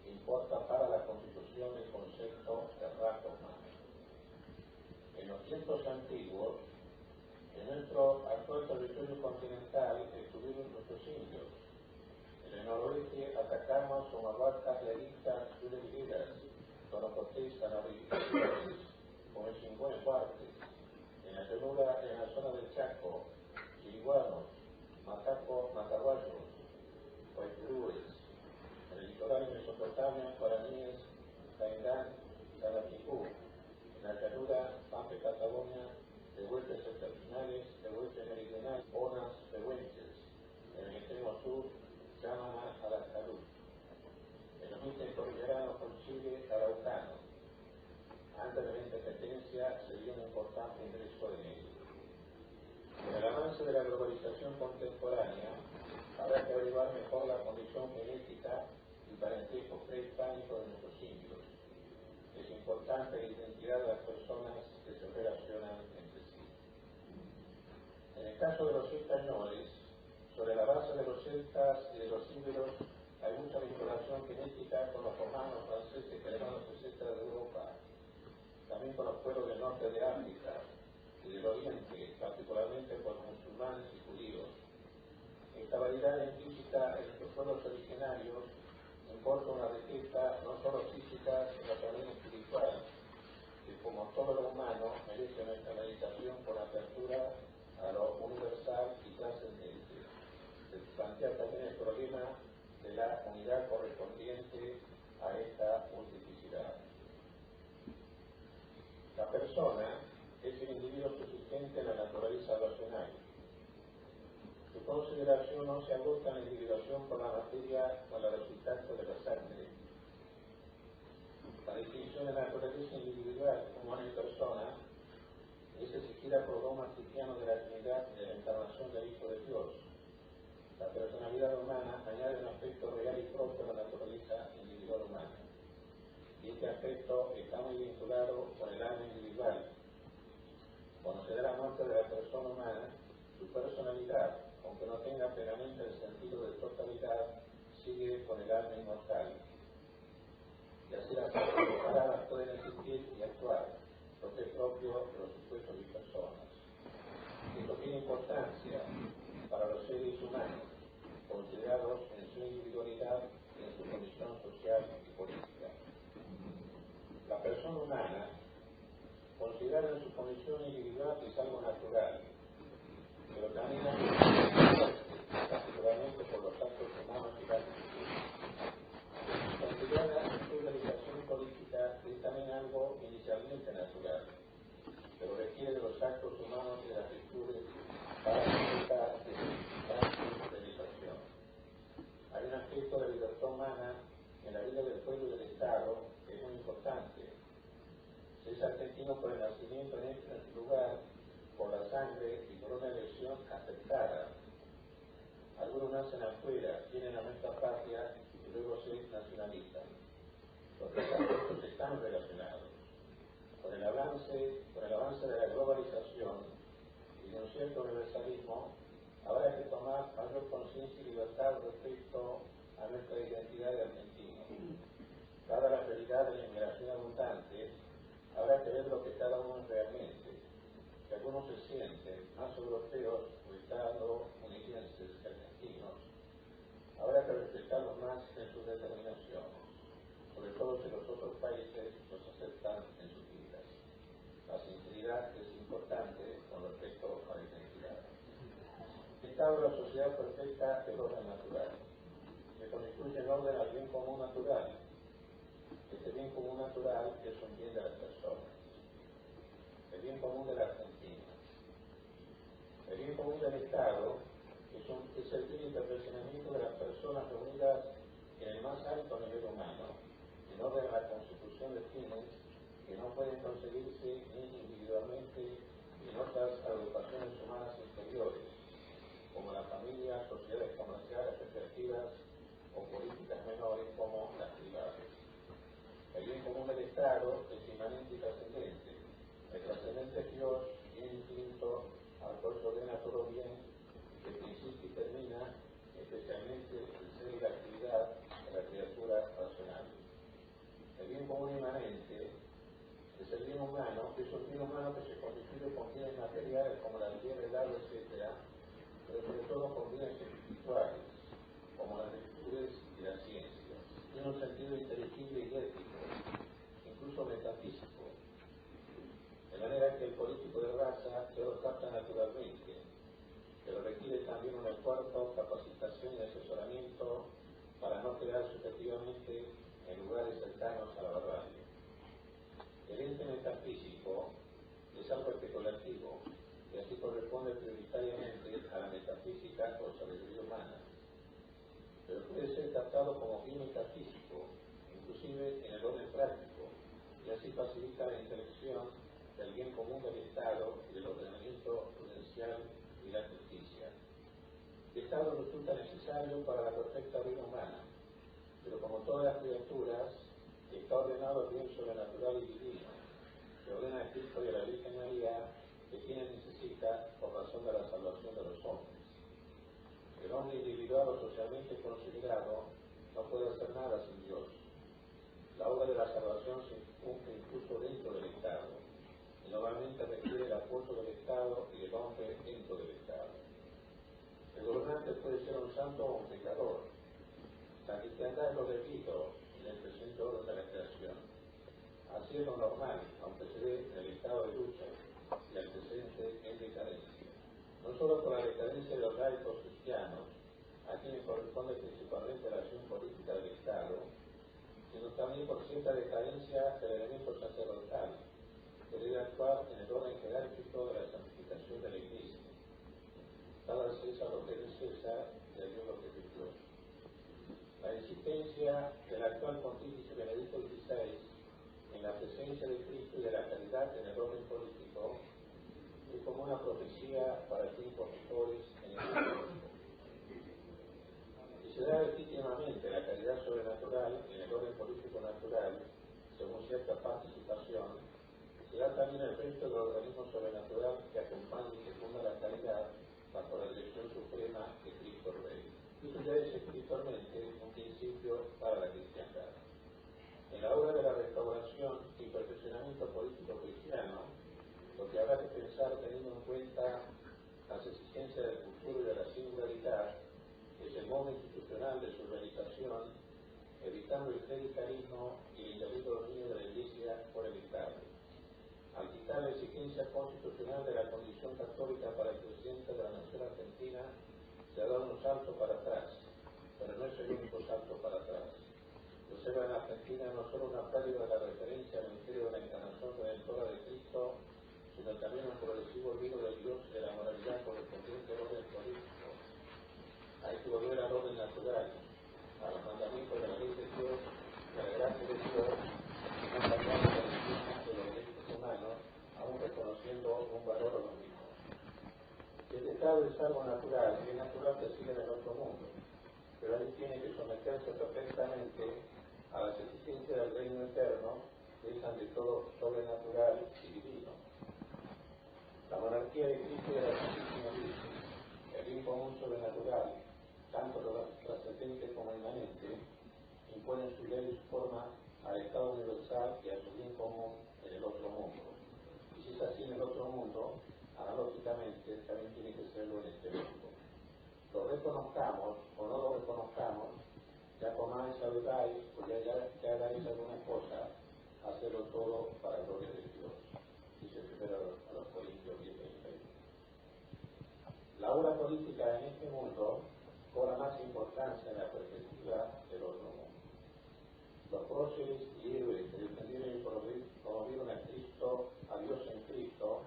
importa para la constitución del concepto de raza humana. En los tiempos antiguos, en nuestro actual territorio continental estuvieron nuestros indios. En el noroeste atacamos con abarcas, leristas, yureligeras, tonocotés, canarios, con el Chingón fuerte. En la llanura, en la zona del Chaco, chiriguanos, macacos, macabayos, guaypurúes. En el litoral de Mesopotamia, guaraníes, caindán, salapicú. En la llanura, Pampa y Patagonia, tehuelches septentrionales, tehuelches meridionales, onas, tehuelches. En el extremo sur, llaman a la salud. En los límites cordilleranos con Chile, araucanos. Antes de la independencia se dio un importante ingreso de ellos. En el avance de la globalización contemporánea, habrá que averiguar mejor la condición genética y parentesco prehispánico de nuestros indios. Es importante la identidad de las personas que se relacionan entre sí. En el caso de los españoles, sobre la base de los celtas y de los íberos, hay mucha vinculación genética con los romanos, franceses, alemanes, etc. de Europa, también con los pueblos del norte de África y del oriente, particularmente con los musulmanes y judíos. Esta variedad implícita en estos pueblos originarios importa una riqueza no solo física, sino también espiritual, que como todo lo humano merece nuestra meditación con apertura a lo universal y trascendente. Se plantea también el problema de la unidad correspondiente a esta multiplicidad. La persona es el individuo subsistente en la naturaleza racional. Su consideración no se agota en la individuación por la materia o la resultante de la sangre. La distinción de la naturaleza individual como una persona es exigida por dogmas cristianos de la Trinidad y de la encarnación del Hijo de Dios. La personalidad humana añade un aspecto real y propio a la naturaleza individual humana. Y este aspecto está muy vinculado con el alma individual. Cuando se da la muerte de la persona humana, su personalidad, aunque no tenga plenamente el sentido de totalidad, sigue con el alma inmortal. Y así la condición individual es algo natural, pero también hay particularmente por los actos humanos y las instituciones. Considerada su realización política es también algo inicialmente natural, pero requiere de los actos humanos y de las virtudes para completar su realización. Hay un aspecto de la libertad humana en la vida del pueblo y del Estado que es muy importante. Se es argentino por el nacimiento en este lugar, por la sangre y por una elección aceptada. Algunos nacen afuera, vienen a nuestra patria y luego se nacionalizan. Los tres aspectos están relacionados. Con el avance de la globalización y de un cierto universalismo, habrá que tomar mayor conciencia y libertad respecto a nuestra identidad de argentino. Dada la realidad de la inmigración abundante, habrá que ver lo que cada uno es realmente. Si algunos se sienten más europeos o estadounidenses que argentinos, habrá que respetarlos más en sus determinaciones, sobre todo si los otros países los aceptan en sus vidas. La sinceridad es importante con respecto a la identidad. El Estado de la sociedad perfecta del orden natural. Se constituye el orden al bien común natural. Este bien común natural es un bien de las personas. El bien común de la Argentina. El bien común del Estado es el bien de perfeccionamiento de las personas reunidas en el más alto nivel humano, en orden a la constitución de fines que no pueden conseguirse ni individualmente ni en otras agrupaciones humanas inferiores, como la familia, sociedades comerciales efectivas o políticas menores como las privadas. El bien común del Estado es inmanente y trascendente. El trascendente es Dios, bien distinto al cual se ordena todo bien, que principio y termina, especialmente el ser y la actividad de la criatura racional. El bien común inmanente es el bien humano, que es un bien humano que se constituye con bienes materiales como la tierra, el agua, etc., pero sobre todo con bienes espirituales, como las virtudes y las ciencias. Tiene un sentido inteligible y ético, incluso metafísico, de manera que el político de raza se lo capta naturalmente, pero requiere también un esfuerzo, capacitación y asesoramiento para no quedar subjetivamente en lugares cercanos a la barbarie. El ente metafísico es algo especulativo y así corresponde prioritariamente a la metafísica o sabiduría humana, pero puede ser captado como bien metafísico, inclusive en el orden práctico, y así facilita la intelección del bien común del Estado y del ordenamiento prudencial y la justicia. El Estado resulta necesario para la perfecta vida humana, pero como todas las criaturas, está ordenado el bien sobrenatural y divino, que ordena a Cristo y a la Virgen María, que quien necesita por razón de la salvación de los hombres. El hombre individual o socialmente considerado no puede hacer nada sin Dios. La obra de la salvación se cumple incluso dentro del Estado, y normalmente requiere el apoyo del Estado y del hombre dentro del Estado. El gobernante puede ser un santo o un pecador. La cristiandad es lo debido en el presente orden de la creación. Así es lo normal, aunque se dé en el estado de lucha y antecedente en decadencia. No solo por la decadencia de los laicos cristianos, a quienes corresponde principalmente la acción política del Estado, sino también por cierta decadencia del elemento sacerdotal, que debe actuar en el orden jerárquico de la santificación de la Iglesia. Dado al César lo que es de César y a Dios lo que es de Dios. La insistencia del actual pontífice Benedicto XVI en la presencia de Cristo y de la caridad en el orden político es como una profecía para tiempos mejores en el tiempo. Si se da legítimamente la caridad sobrenatural en el orden político natural, según cierta participación, se da también el resto del organismo sobrenatural que acompaña y fecunda la caridad bajo la dirección suprema de Cristo Rey. Eso ya es espiritualmente un principio para la cristiandad. En la obra de la restauración y perfeccionamiento político cristiano, lo que habrá que pensar teniendo en cuenta las exigencias del futuro y de la singularidad es el modo institucional de su realización, evitando el clericalismo y el indebido dominio de la Iglesia por el Estado. Al quitar está la exigencia constitucional de la condición católica para el presidente de la Nación Argentina, se ha dado un salto para atrás, pero no es el único salto para atrás. Observa en Argentina no solo una pérdida de la referencia al misterio de la encarnación redentora de Cristo, sino también un progresivo olvido de Dios y de la moralidad correspondiente al orden político. Hay que volver al orden natural, a los mandamientos de la ley de Dios, de la gracia de Dios, no cambiando la disciplina de los derechos humanos, aún reconociendo un valor a los mismos. Si el Estado es algo natural, es natural que siga en el otro mundo, pero él tiene que someterse perfectamente a las exigencias del reino eterno, que es ante todo sobrenatural y divino. La monarquía de Cristo y de la Santísima Virgen, el bien común sobrenatural, tanto lo trascendente como inmanente, imponen su ley y su forma al Estado universal y a su bien común en el otro mundo. Y si es así en el otro mundo, analógicamente también tiene que serlo en este mundo. Lo reconozcamos o no lo reconozcamos, ya comáis, saludáis, o ya hagáis alguna cosa, hacerlo todo para la gloria de Dios. Dice primero a los Corintios 10:20. La obra política en este mundo cobra más importancia en la perspectiva del otro mundo. Los próceres y héroes que defendieron y promovieron a Cristo, a Dios en Cristo,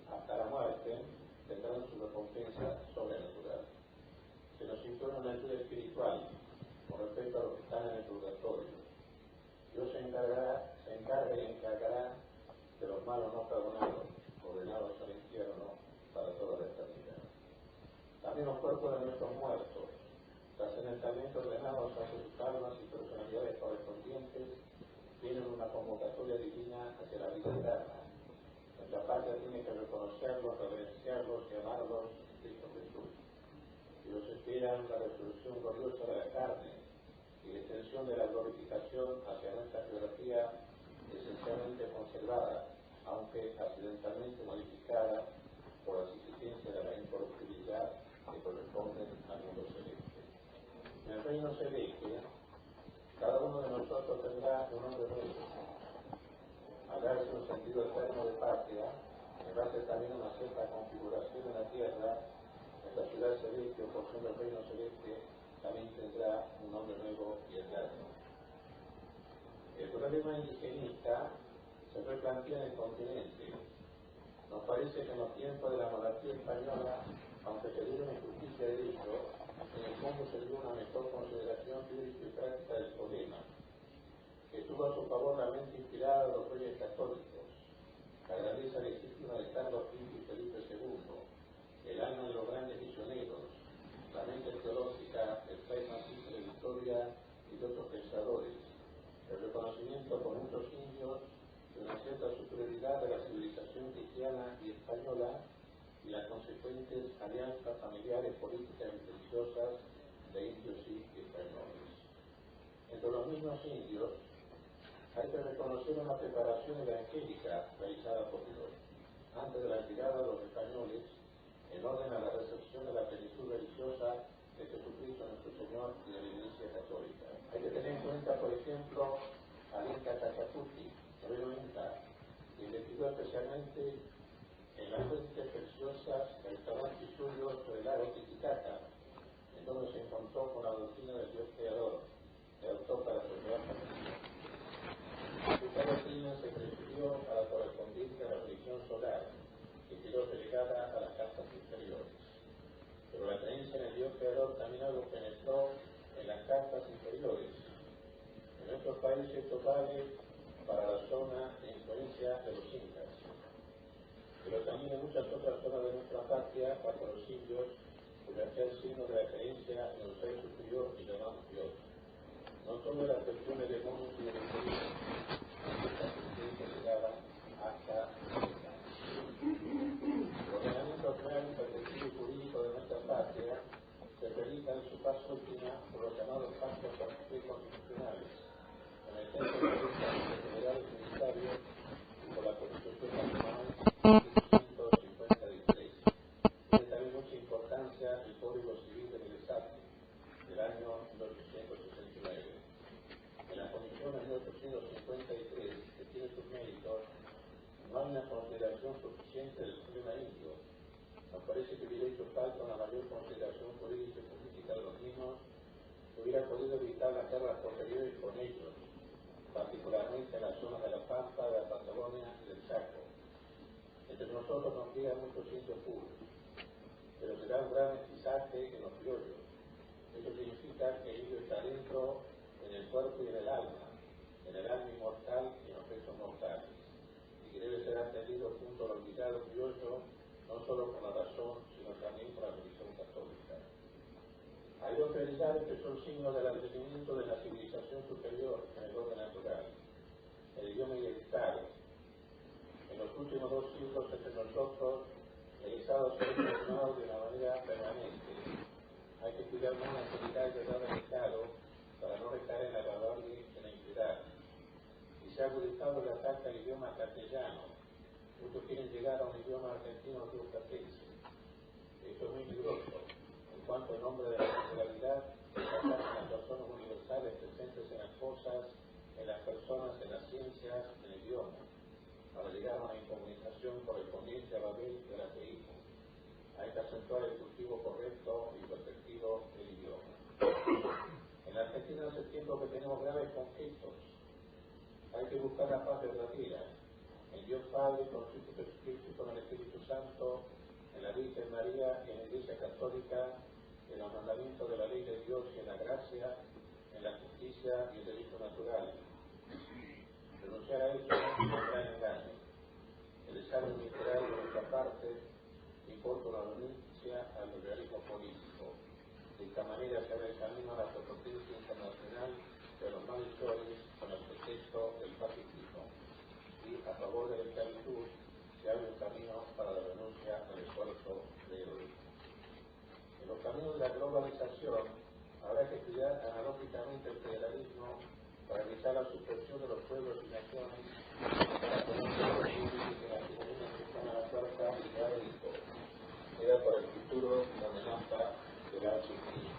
hasta la muerte, tendrán su recompensa sobrenatural. Se nos impone una ayuda espiritual con respecto a los que están en el purgatorio. Dios se encarga y encargará de los malos no perdonados, ordenados al infierno para toda la eternidad. También los cuerpos de nuestros muertos, trascendentalmente ordenados a sus almas y personalidades correspondientes, tienen una convocatoria divina hacia la vida eterna. Nuestra patria tiene que reconocerlos, reverenciarlos y amarlos en Cristo Jesús. Y los esperan la resolución gloriosa de la carne y la extensión de la glorificación hacia nuestra geografía esencialmente conservada, aunque accidentalmente modificada por las exigencias de la incorruptibilidad que corresponden al mundo celeste. En el reino celeste, cada uno de nosotros tendrá un nombre nuevo, al darse un sentido eterno de patria, en base también a una cierta configuración en la tierra. Esta ciudad celeste o porción del reino celeste también tendrá un nombre nuevo y eterno. El problema indigenista se replantea en el continente. Nos parece que en los tiempos de la monarquía española, aunque se diera una injusticia de dicho, en el fondo se dio una mejor consideración teórica y práctica del problema, que tuvo a su favor la mente inspirada de los reyes católicos, la grandeza legítima de Carlos V y Felipe II, el alma de los grandes misioneros, la mente teológica del Fray Francisco de Victoria y de otros pensadores, el reconocimiento por muchos indios de una cierta superioridad de la civilización cristiana y española y las consecuentes alianzas familiares, políticas y religiosas de indios y españoles. Entre los mismos indios hay que reconocer una preparación evangélica realizada por Dios antes de la llegada de los españoles en orden a la recepción de la plenitud religiosa de Jesucristo nuestro Señor y de la Iglesia Católica. Hay que tener en cuenta, por ejemplo, al Inca Cachacuti, noveno Inca, que investigó especialmente en las fuentes preciosas del restaurante suyo sobre el lago Titicaca, en donde se encontró con la doctrina del Dios Creador, que adoptó para su nueva familia. Esta doctrina se prefirió a la correspondiente a la religión solar, que quedó relegada a las castas inferiores. Pero la creencia en el Dios Creador también algo penetró en las castas inferiores. En nuestros países esto vale para la zona de influencia de los incas, pero también en muchas otras zonas de nuestra patria, bajo los indios, cuya fe es signo de la creencia en un ser superior y llamado Dios. No todo era cuestión de demonios y de demonios, esta creencia llegaba hasta el ordenamiento real y perspectivo jurídico de nuestra patria se realiza en su fase última por los llamados pactos constitucionales, con el centro de los federales unitarios y por la Constitución Nacional de 1953. Tiene también mucha importancia el Código Civil de Belezate, del año 1869. En la Comisión de 1853, que tiene sus méritos, no hay una consideración suficiente del problema indio. Nos parece que hubiera hecho falta una mayor consideración política y política de los mismos, que hubiera podido evitar las guerras posteriores con ellos, particularmente en las zonas de la Pampa, de la Patagonia y del Chaco. Entre nosotros nos quedan muchos indios puros, pero será un gran mestizaje en los criollos. Eso significa que el indio está dentro, en el cuerpo y en el alma inmortal y en los restos mortales, y que debe ser atendido junto al olvidado criollo, no solo por la razón, sino también por la religión católica. Hay dos realidades que son signos del advenimiento de la civilización superior en el orden natural: el idioma y el Estado. En los últimos 2 siglos entre nosotros, el Estado se ha transformado de una manera permanente. Hay que cuidar más la actividad de dar al Estado para no recaer en la barbarie y en la impiedad. Y se ha agudizado el ataque al idioma castellano. Muchos quieren llegar a un idioma argentino o yucateco. Esto es muy peligroso, en cuanto en nombre de la naturalidad se atacan las personas universales presentes en las cosas, en las personas, en las ciencias, en el idioma, para llegar a una incomunicación correspondiente a Babel y al ateísmo. Hay que acentuar el cultivo correcto y perfectivo del idioma. En la Argentina hace tiempo que tenemos graves conflictos. Hay que buscar la paz verdadera, en Dios Padre, con Jesucristo y con el Espíritu Santo, en la Virgen María y en la Iglesia Católica, en los mandamientos de la ley de Dios y en la gracia, en la justicia y el derecho natural. Renunciar a eso es un gran engaño. El examen literario de nuestra parte importa una renuncia al realismo político. De esta manera se abre el camino a la potencia internacional de los malhechores con el pretexto del pacifismo, y a favor de la esclavitud se abre un camino para la renuncia al esfuerzo de heroísmo. En los caminos de la globalización habrá que estudiar analógicamente el federalismo para evitar la supresión de los pueblos y naciones, para conocer los límites de la ciudadanía que están a la puerta y ya dijo, queda por el futuro la amenaza de la sufrimiento.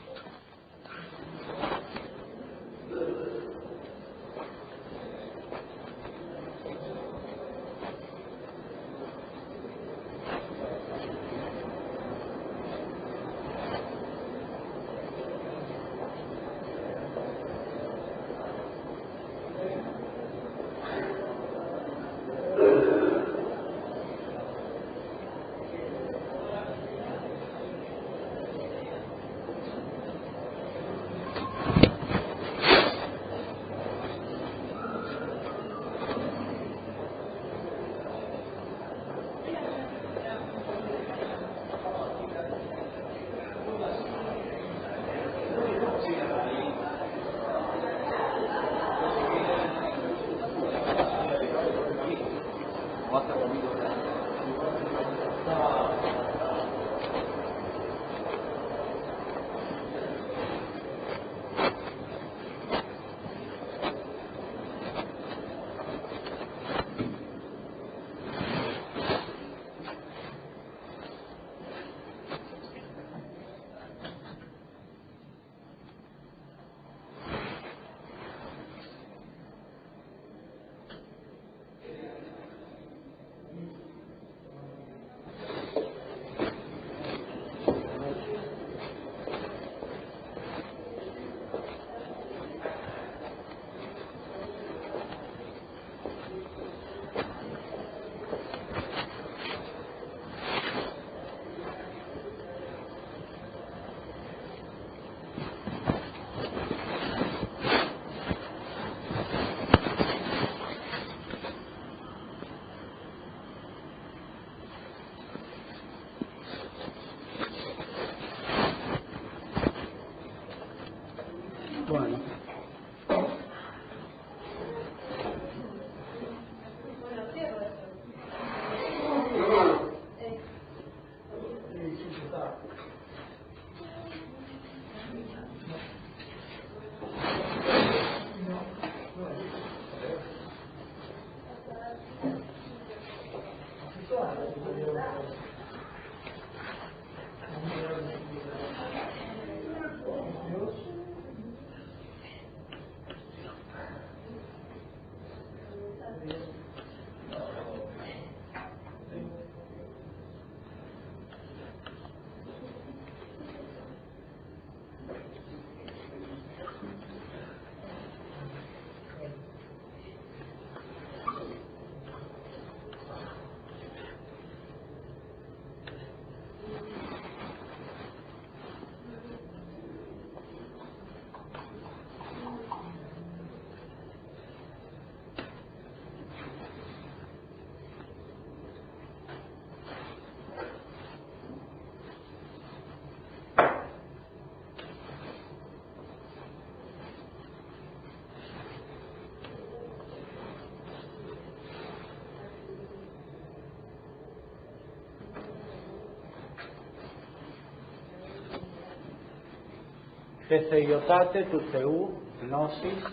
que theiotate tu theou gnosis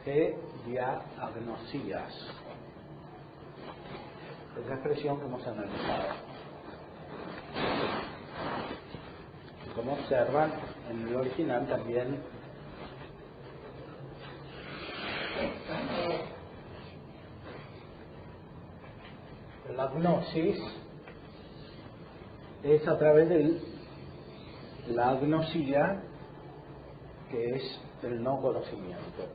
que diagnosías. Es la expresión que hemos analizado. Como observan, en el original también la gnosis es a través de la agnosía, que es el no conocimiento.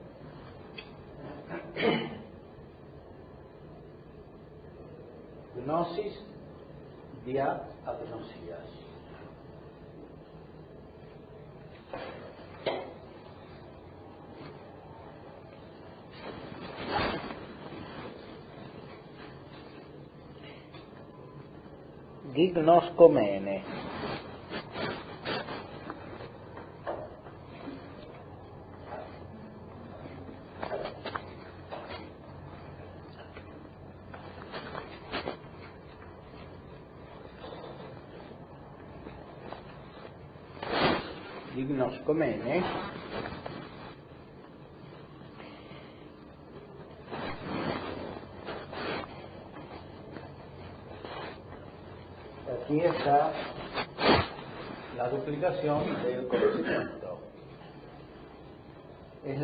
Gnosis dia agnosías. Gignoscomene. Gignoscomene aquí está la duplicación del conocimiento. Es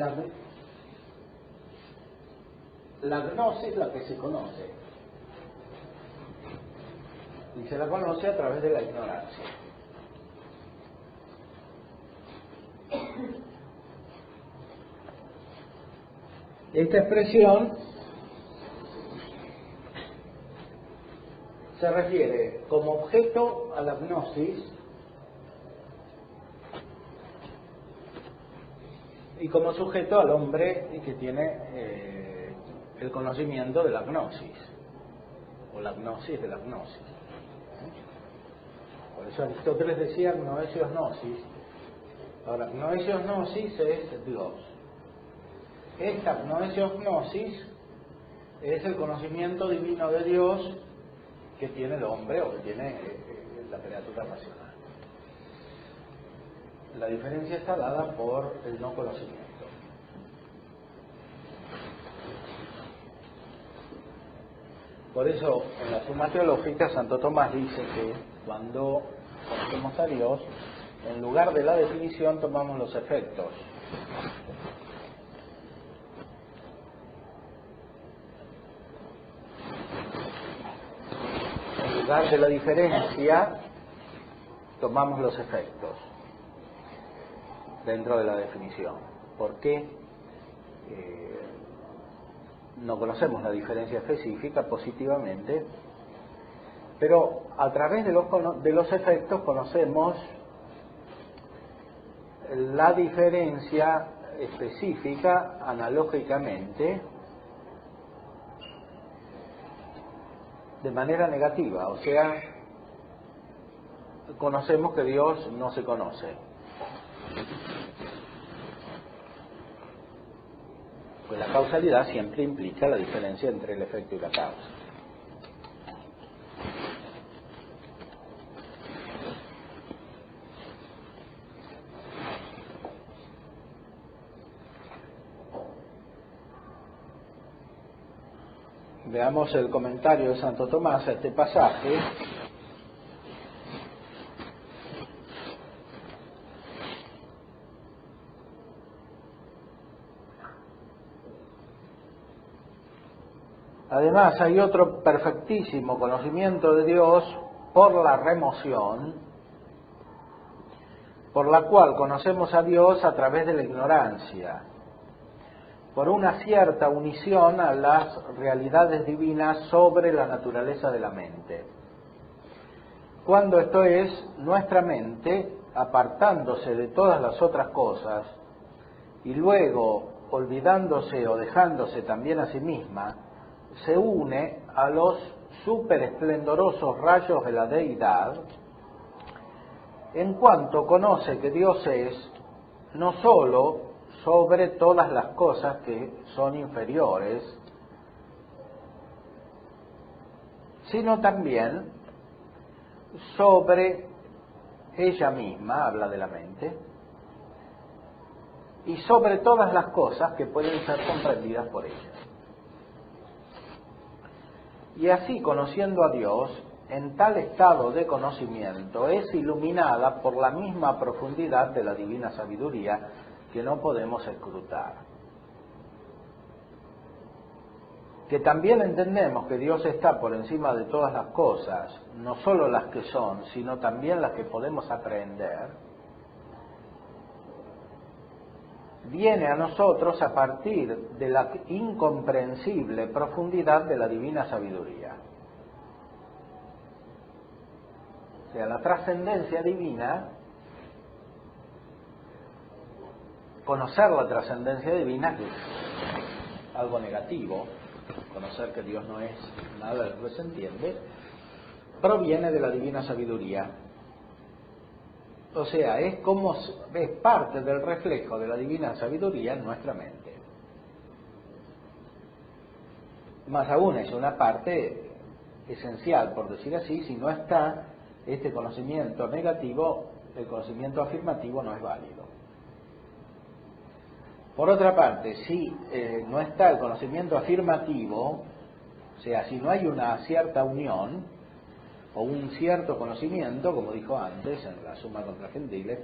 la gnosis la que se conoce, y se la conoce a través de la ignorancia. Esta expresión se refiere como objeto a la gnosis y como sujeto al hombre que tiene el conocimiento de la gnosis, o la gnosis de la gnosis. Por eso Aristóteles decía gnoesios gnosis. Ahora, gnoesios gnosis es Dios. Esta gnoesios gnosis es el conocimiento divino de Dios que tiene el hombre o que tiene la criatura racional. La diferencia está dada por el no conocimiento. Por eso, en la Suma Teológica, Santo Tomás dice que cuando conocemos a Dios, en lugar de la definición tomamos los efectos. En lugar de la diferencia, tomamos los efectos dentro de la definición. ¿Por qué? No conocemos la diferencia específica positivamente, pero a través de los efectos conocemos la diferencia específica analógicamente de manera negativa, o sea, conocemos que Dios no se conoce. Pues la causalidad siempre implica la diferencia entre el efecto y la causa. Veamos el comentario de Santo Tomás a este pasaje. Además, hay otro perfectísimo conocimiento de Dios por la remoción, por la cual conocemos a Dios a través de la ignorancia, por una cierta unición a las realidades divinas sobre la naturaleza de la mente. Cuando esto es, nuestra mente, apartándose de todas las otras cosas, y luego olvidándose o dejándose también a sí misma, se une a los superesplendorosos rayos de la deidad, en cuanto conoce que Dios es no sólo sobre todas las cosas que son inferiores, sino también sobre ella misma, habla de la mente, y sobre todas las cosas que pueden ser comprendidas por ellas. Y así, conociendo a Dios, en tal estado de conocimiento es iluminada por la misma profundidad de la divina sabiduría que no podemos escrutar. Que también entendemos que Dios está por encima de todas las cosas, no solo las que son, sino también las que podemos aprender, viene a nosotros a partir de la incomprensible profundidad de la divina sabiduría. O sea, la trascendencia divina, conocer la trascendencia divina, que es algo negativo, conocer que Dios no es nada de lo que se entiende, proviene de la divina sabiduría. O sea, es parte del reflejo de la divina sabiduría en nuestra mente. Más aún, es una parte esencial, por decir así. Si no está este conocimiento negativo, el conocimiento afirmativo no es válido. Por otra parte, si no está el conocimiento afirmativo, o sea, si no hay una cierta unión o un cierto conocimiento, como dijo antes en la Summa contra Gentiles,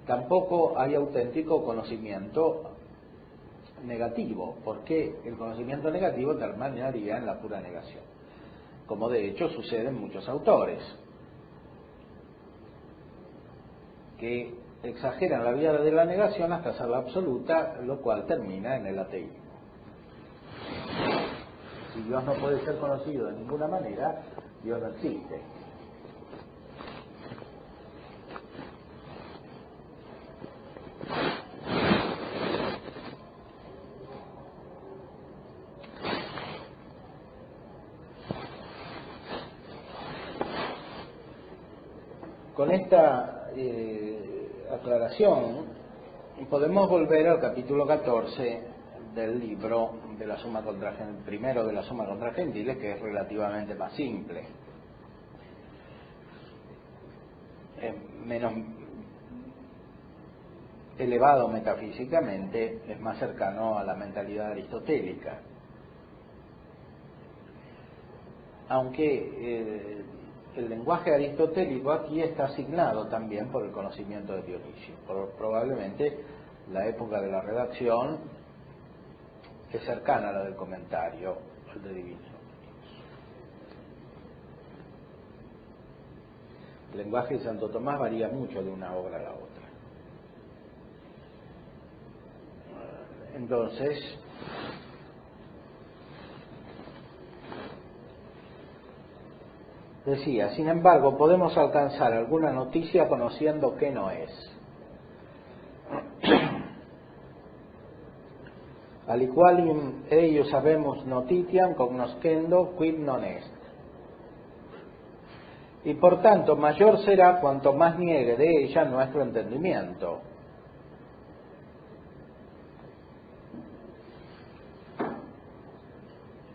tampoco hay auténtico conocimiento negativo, porque el conocimiento negativo terminaría en la pura negación, como de hecho sucede en muchos autores, que exageran la vida de la negación hasta hacerla absoluta, lo cual termina en el ateísmo. Si Dios no puede ser conocido de ninguna manera, Dios no existe. Con esta aclaración podemos volver al capítulo 14 del libro de la Summa contra primero de la Summa contra Gentiles, que es relativamente más simple, menos elevado metafísicamente, es más cercano a la mentalidad aristotélica, aunque el lenguaje aristotélico aquí está asignado también por el conocimiento de Dionisio. Probablemente la época de la redacción es cercana a la del comentario, el de Divinos. El lenguaje de Santo Tomás varía mucho de una obra a la otra. Entonces, decía, sin embargo, podemos alcanzar alguna noticia conociendo qué no es. Aliqualim eius habemus notitiam cognoscendo quid non est. Y por tanto, mayor será cuanto más niegue de ella nuestro entendimiento.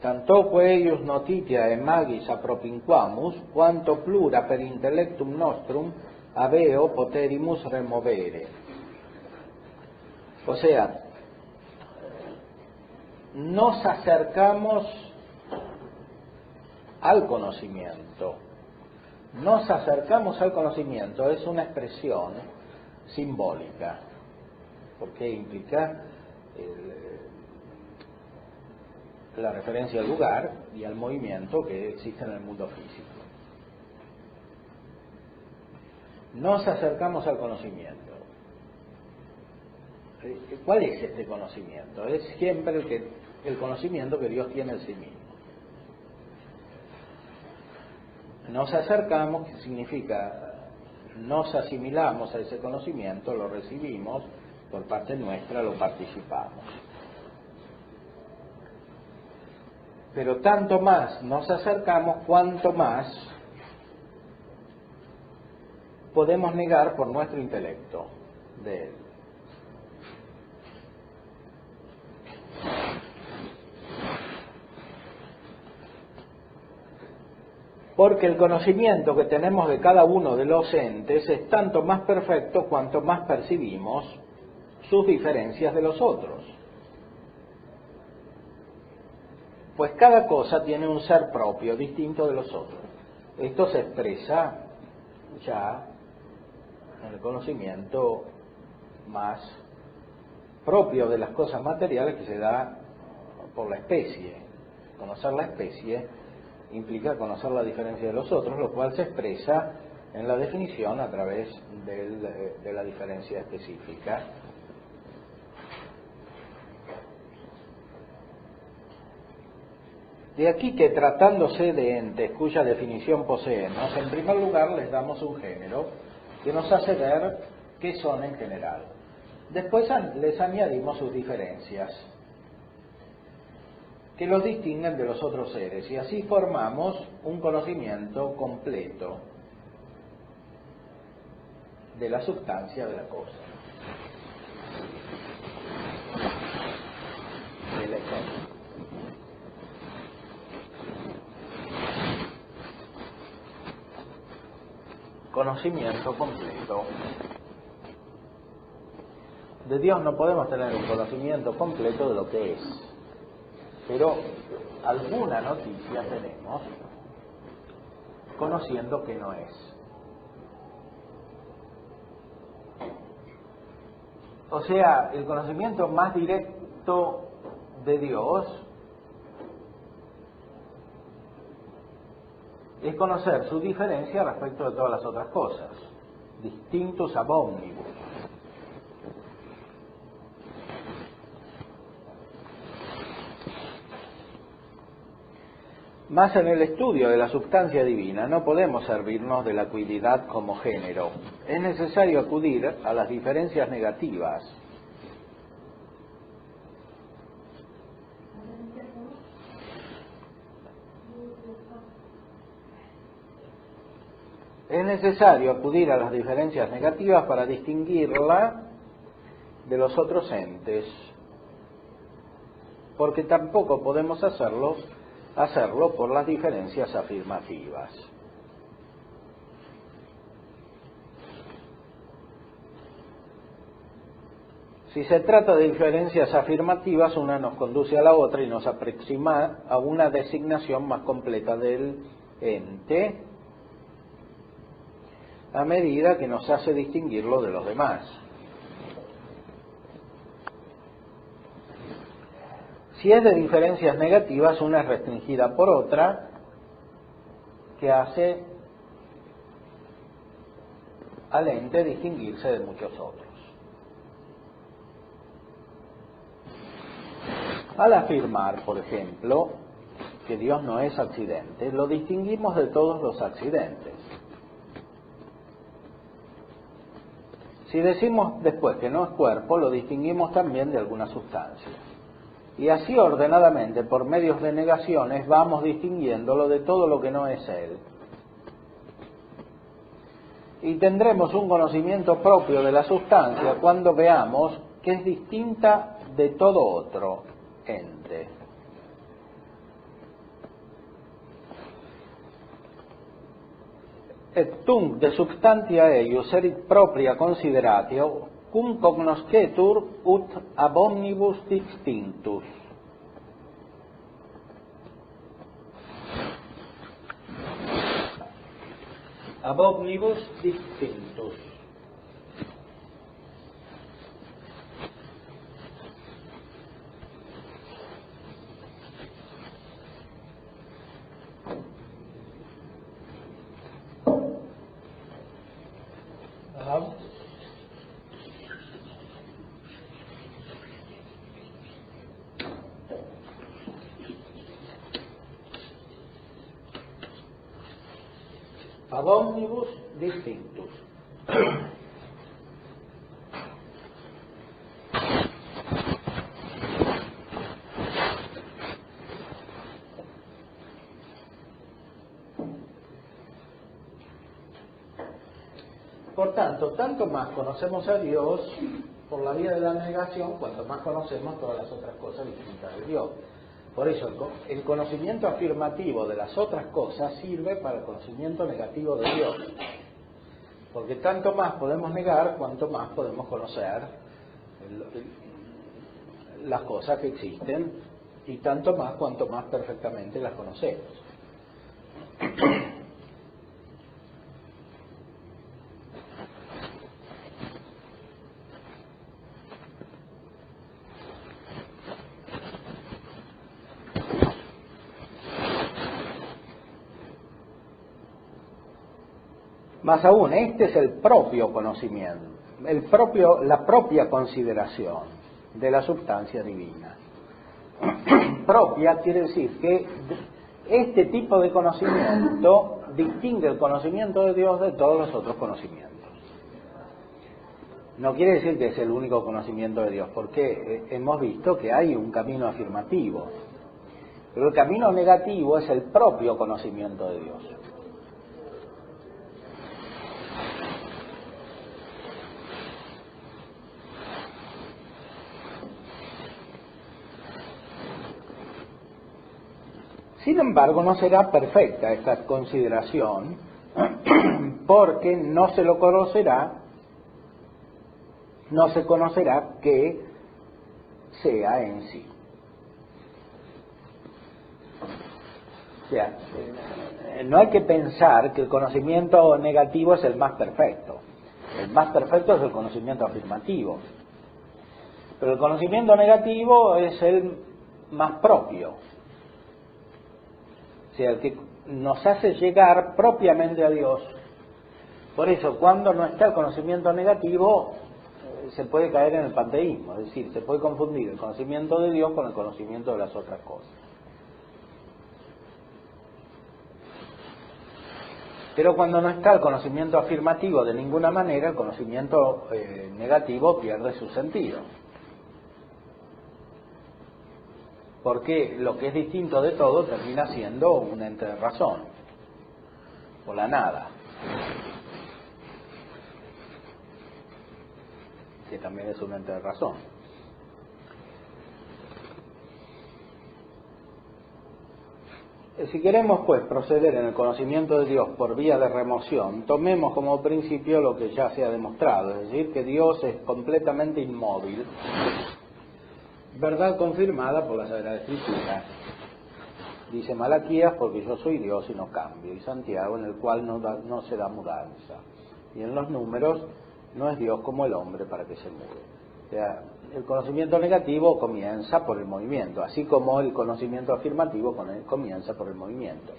Tantoque eius notitia e magis appropinquamus, quanto plura per intellectum nostrum aveo poterimus removere. O sea, nos acercamos al conocimiento. Nos acercamos al conocimiento es una expresión simbólica, porque implica la referencia al lugar y al movimiento que existe en el mundo físico. Nos acercamos al conocimiento. ¿Cuál es este conocimiento? Es siempre el conocimiento que Dios tiene en sí mismo. Nos acercamos, que significa nos asimilamos a ese conocimiento, lo recibimos por parte nuestra, lo participamos. Pero tanto más nos acercamos, cuanto más podemos negar por nuestro intelecto de él. Porque el conocimiento que tenemos de cada uno de los entes es tanto más perfecto cuanto más percibimos sus diferencias de los otros. Pues cada cosa tiene un ser propio, distinto de los otros. Esto se expresa ya en el conocimiento más propio de las cosas materiales, que se da por la especie. Conocer la especie implica conocer la diferencia de los otros, lo cual se expresa en la definición a través de la diferencia específica. De aquí que, tratándose de entes cuya definición poseemos, en primer lugar les damos un género que nos hace ver qué son en general. Después les añadimos sus diferencias, que los distinguen de los otros seres, y así formamos un conocimiento completo de la sustancia de la cosa, del ejemplo. Conocimiento completo. De Dios no podemos tener un conocimiento completo de lo que es, pero alguna noticia tenemos conociendo que no es. O sea, el conocimiento más directo de Dios es conocer su diferencia respecto de todas las otras cosas, distintus ab omnibus. Mas en el estudio de la sustancia divina no podemos servirnos de la cuididad como género. Es necesario acudir a las diferencias negativas. Es necesario acudir a las diferencias negativas para distinguirla de los otros entes, porque tampoco podemos hacerlo por las diferencias afirmativas. Si se trata de diferencias afirmativas, una nos conduce a la otra y nos aproxima a una designación más completa del ente, a medida que nos hace distinguirlo de los demás. Si es de diferencias negativas, una es restringida por otra, que hace al ente distinguirse de muchos otros. Al afirmar, por ejemplo, que Dios no es accidente, lo distinguimos de todos los accidentes. Si decimos después que no es cuerpo, lo distinguimos también de alguna sustancia. Y así ordenadamente, por medios de negaciones, vamos distinguiéndolo de todo lo que no es él. Y tendremos un conocimiento propio de la sustancia cuando veamos que es distinta de todo otro ente. Et tunc de substantia eius erit propria consideratio cum cognoscetur ut ab omnibus distinctus. Ab omnibus distinctus. Ab omnibus distinctus. Por tanto, tanto más conocemos a Dios por la vía de la negación, cuanto más conocemos todas las otras cosas distintas de Dios. Por eso, el conocimiento afirmativo de las otras cosas sirve para el conocimiento negativo de Dios. Porque tanto más podemos negar, cuanto más podemos conocer las cosas que existen, y tanto más cuanto más perfectamente las conocemos. Más aún, este es el propio conocimiento, la propia consideración de la sustancia divina. Propia quiere decir que este tipo de conocimiento distingue el conocimiento de Dios de todos los otros conocimientos. No quiere decir que es el único conocimiento de Dios, porque hemos visto que hay un camino afirmativo, pero el camino negativo es el propio conocimiento de Dios. Sin embargo, no será perfecta esta consideración porque no se conocerá que sea en sí. O sea, no hay que pensar que el conocimiento negativo es el más perfecto. El más perfecto es el conocimiento afirmativo. Pero el conocimiento negativo es el más propio. O sea, el que nos hace llegar propiamente a Dios. Por eso, cuando no está el conocimiento negativo, se puede caer en el panteísmo, es decir, se puede confundir el conocimiento de Dios con el conocimiento de las otras cosas. Pero cuando no está el conocimiento afirmativo de ninguna manera, el conocimiento negativo pierde su sentido. Porque lo que es distinto de todo termina siendo un ente de razón, o la nada, que también es un ente de razón. Si queremos pues proceder en el conocimiento de Dios por vía de remoción, tomemos como principio lo que ya se ha demostrado, es decir, que Dios es completamente inmóvil, verdad confirmada por la Sagrada Escritura. Dice Malaquías, porque yo soy Dios y no cambio, y Santiago, en el cual no se da mudanza. Y en los Números, no es Dios como el hombre para que se mude. O sea, el conocimiento negativo comienza por el movimiento, así como el conocimiento afirmativo comienza por el movimiento.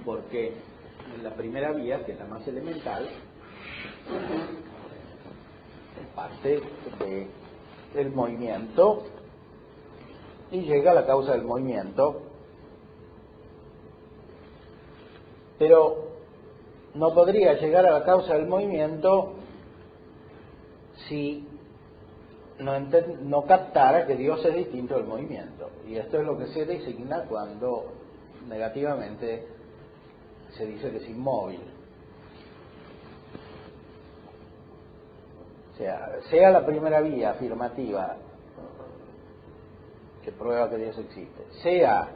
Porque en la primera vía, que es la más elemental, es parte del movimiento y llega a la causa del movimiento, pero no podría llegar a la causa del movimiento si no captara que Dios es distinto del movimiento. Y esto es lo que se designa cuando negativamente se dice que es inmóvil. O sea la primera vía afirmativa que prueba que Dios existe, sea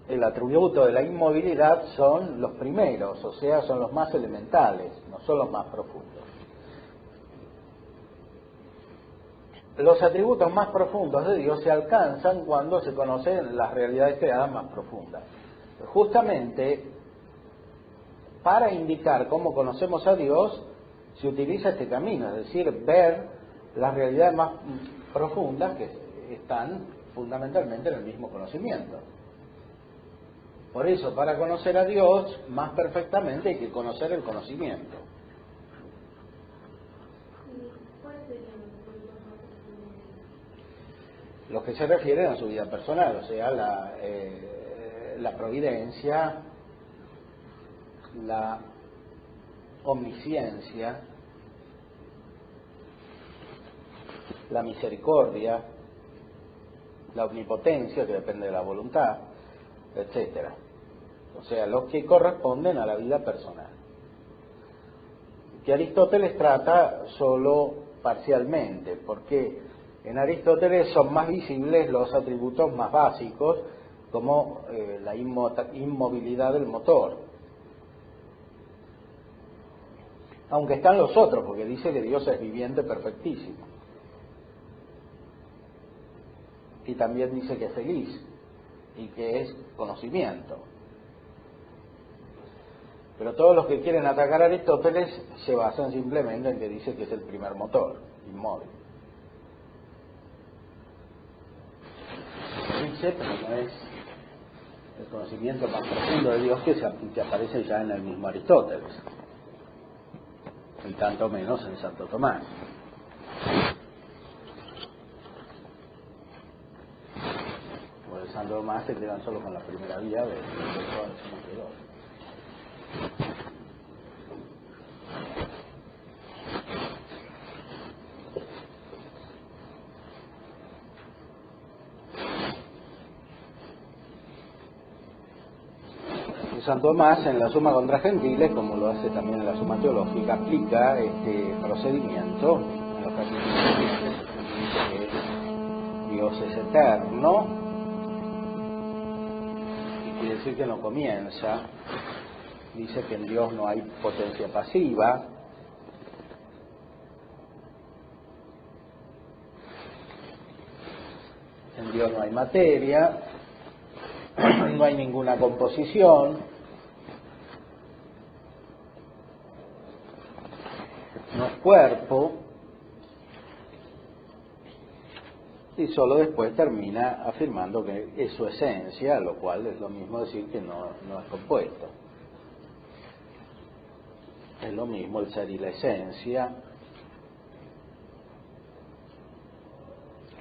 el atributo de la inmovilidad, son los primeros, o sea, son los más elementales, no son los más profundos. Los atributos más profundos de Dios se alcanzan cuando se conocen las realidades creadas más profundas. Justamente, para indicar cómo conocemos a Dios, se utiliza este camino, es decir, ver las realidades más profundas que están fundamentalmente en el mismo conocimiento. Por eso, para conocer a Dios más perfectamente hay que conocer el conocimiento. Los que se refieren a su vida personal, o sea, la providencia, la omnisciencia, la misericordia, la omnipotencia, que depende de la voluntad, etcétera. O sea, los que corresponden a la vida personal. Que Aristóteles trata solo parcialmente, porque en Aristóteles son más visibles los atributos más básicos, como la inmovilidad del motor. Aunque están los otros, porque dice que Dios es viviente perfectísimo. Y también dice que es feliz y que es conocimiento. Pero todos los que quieren atacar a Aristóteles se basan simplemente en que dice que es el primer motor, inmóvil. Lo dice, pero no es el conocimiento más profundo de Dios que aparece ya en el mismo Aristóteles, y tanto menos en Santo Tomás. Pues Santo Tomás se quedan solo con la primera vía de Santo Tomás en la Suma contra Gentiles, como lo hace también en la Suma Teológica, aplica este procedimiento en los capítulos que Dios es eterno, y quiere decir que no comienza. Dice que en Dios no hay potencia pasiva, en Dios no hay materia, no hay ninguna composición, no es cuerpo, y solo después termina afirmando que es su esencia, lo cual es lo mismo decir que no es compuesto. Es lo mismo el ser y la esencia.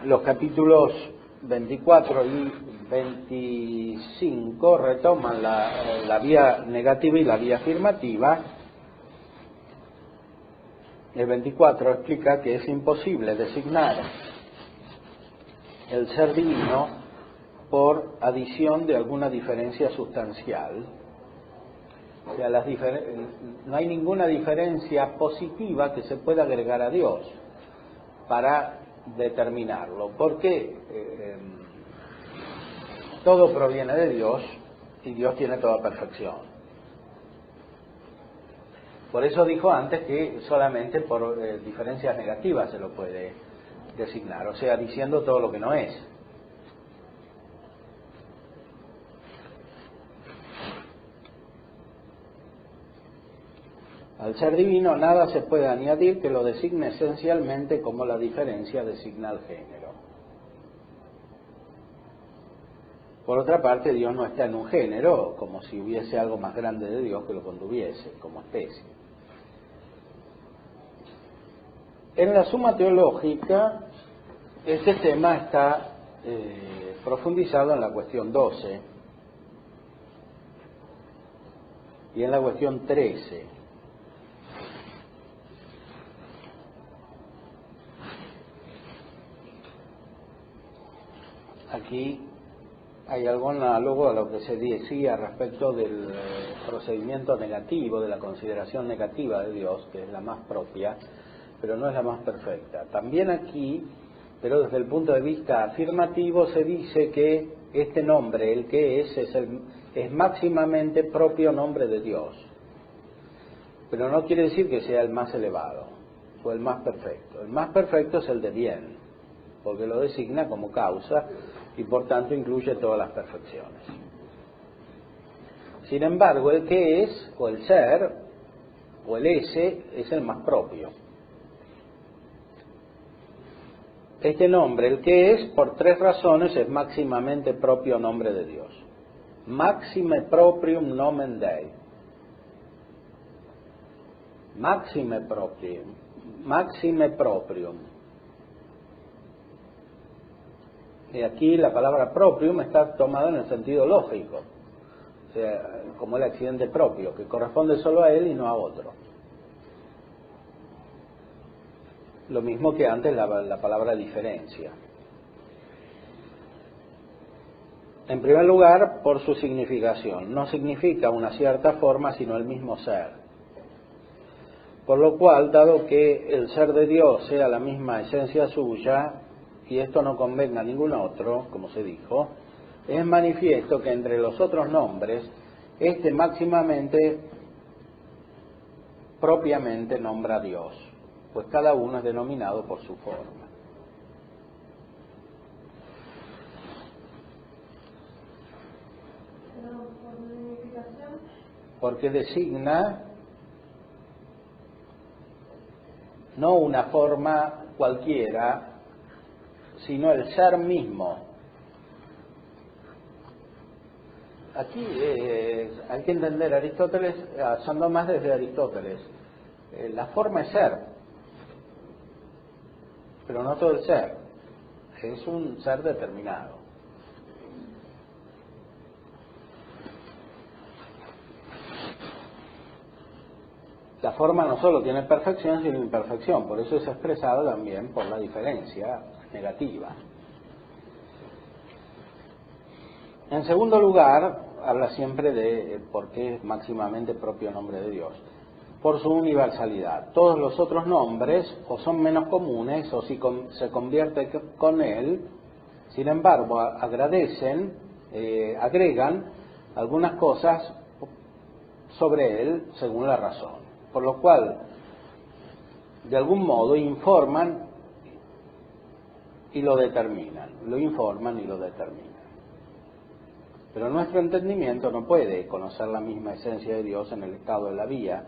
Los capítulos 24 y 25 retoman la vía negativa y la vía afirmativa. El 24 explica que es imposible designar el ser divino por adición de alguna diferencia sustancial. O sea, no hay ninguna diferencia positiva que se pueda agregar a Dios para determinarlo, porque todo proviene de Dios y Dios tiene toda perfección. Por eso dijo antes que solamente por diferencias negativas se lo puede designar, o sea, diciendo todo lo que no es. Al ser divino nada se puede añadir que lo designe esencialmente como la diferencia designa al género. Por otra parte, Dios no está en un género, como si hubiese algo más grande de Dios que lo contuviese como especie. En la Suma Teológica, este tema está profundizado en la cuestión 12 y en la cuestión 13. Aquí hay algo análogo a lo que se decía respecto del procedimiento negativo, de la consideración negativa de Dios, que es la más propia, pero no es la más perfecta. También aquí, pero desde el punto de vista afirmativo, se dice que este nombre, el que es máximamente propio nombre de Dios. Pero no quiere decir que sea el más elevado o el más perfecto. El más perfecto es el de bien, porque lo designa como causa y por tanto incluye todas las perfecciones. Sin embargo, el que es, o el ser, o el ese, es el más propio. Este nombre, el que es, por tres razones, es máximamente propio nombre de Dios. Maxime proprium nomen Dei. Maxime proprium. Maxime proprium. Y aquí la palabra proprium está tomada en el sentido lógico, o sea, como el accidente propio, que corresponde solo a él y no a otro. Lo mismo que antes la palabra diferencia. En primer lugar, por su significación. No significa una cierta forma, sino el mismo ser. Por lo cual, dado que el ser de Dios sea la misma esencia suya, y esto no convenga a ningún otro, como se dijo, es manifiesto que entre los otros nombres, este máximamente propiamente nombra a Dios, pues cada uno es denominado por su forma. Porque designa no una forma cualquiera, sino el ser mismo. Aquí hay que entender Aristóteles, son más desde Aristóteles. La forma es ser, pero no todo el ser, es un ser determinado. La forma no solo tiene perfección, sino imperfección, por eso es expresada también por la diferencia negativa. En segundo lugar, habla siempre de por qué es máximamente propio nombre de Dios. Por su universalidad. Todos los otros nombres o son menos comunes o si se convierte con él, sin embargo, agregan algunas cosas sobre él según la razón. Por lo cual, de algún modo, informan y lo determinan. Lo informan y lo determinan. Pero nuestro entendimiento no puede conocer la misma esencia de Dios en el estado de la vía,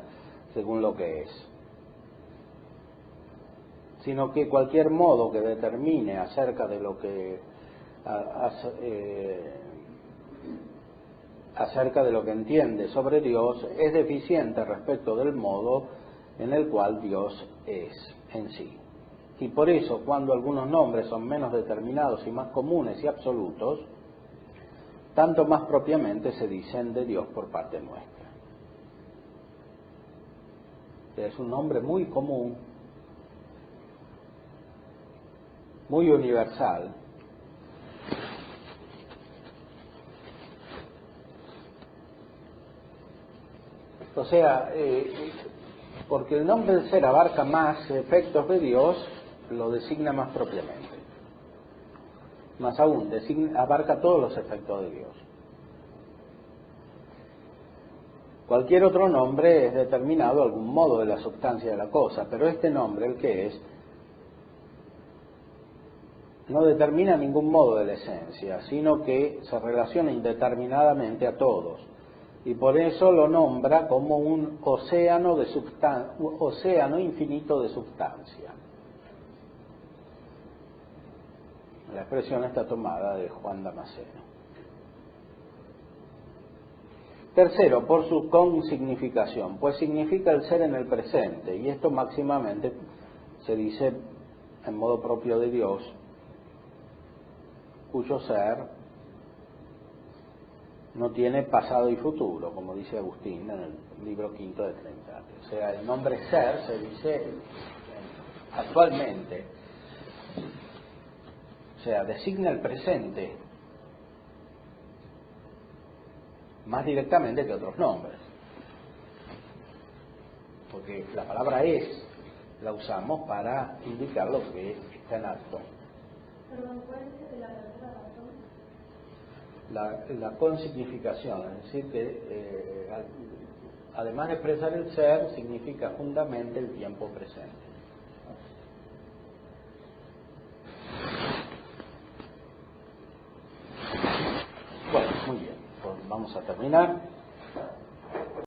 según lo que es. Sino que cualquier modo que determine acerca de lo que entiende sobre Dios es deficiente respecto del modo en el cual Dios es en sí. Y por eso, cuando algunos nombres son menos determinados y más comunes y absolutos, tanto más propiamente se dicen de Dios por parte nuestra. Es un nombre muy común, muy universal. O sea, porque el nombre del ser abarca más efectos de Dios, lo designa más propiamente. Más aún, abarca todos los efectos de Dios. Cualquier otro nombre es determinado algún modo de la sustancia de la cosa, pero este nombre, el que es, no determina ningún modo de la esencia, sino que se relaciona indeterminadamente a todos. Y por eso lo nombra como un océano infinito de sustancia. La expresión está tomada de Juan Damasceno. Tercero, por su consignificación, pues significa el ser en el presente, y esto máximamente se dice en modo propio de Dios, cuyo ser no tiene pasado y futuro, como dice Agustín en el libro quinto de Trinitatis. O sea, el nombre ser se dice actualmente, o sea, designa el presente más directamente que otros nombres, porque la palabra es la usamos para indicar lo que está en acto. Perdón, ¿cuál es la tercera razón? La consignificación, es decir, que además de expresar el ser, significa juntamente el tiempo presente. Bueno, muy bien, pues vamos a terminar.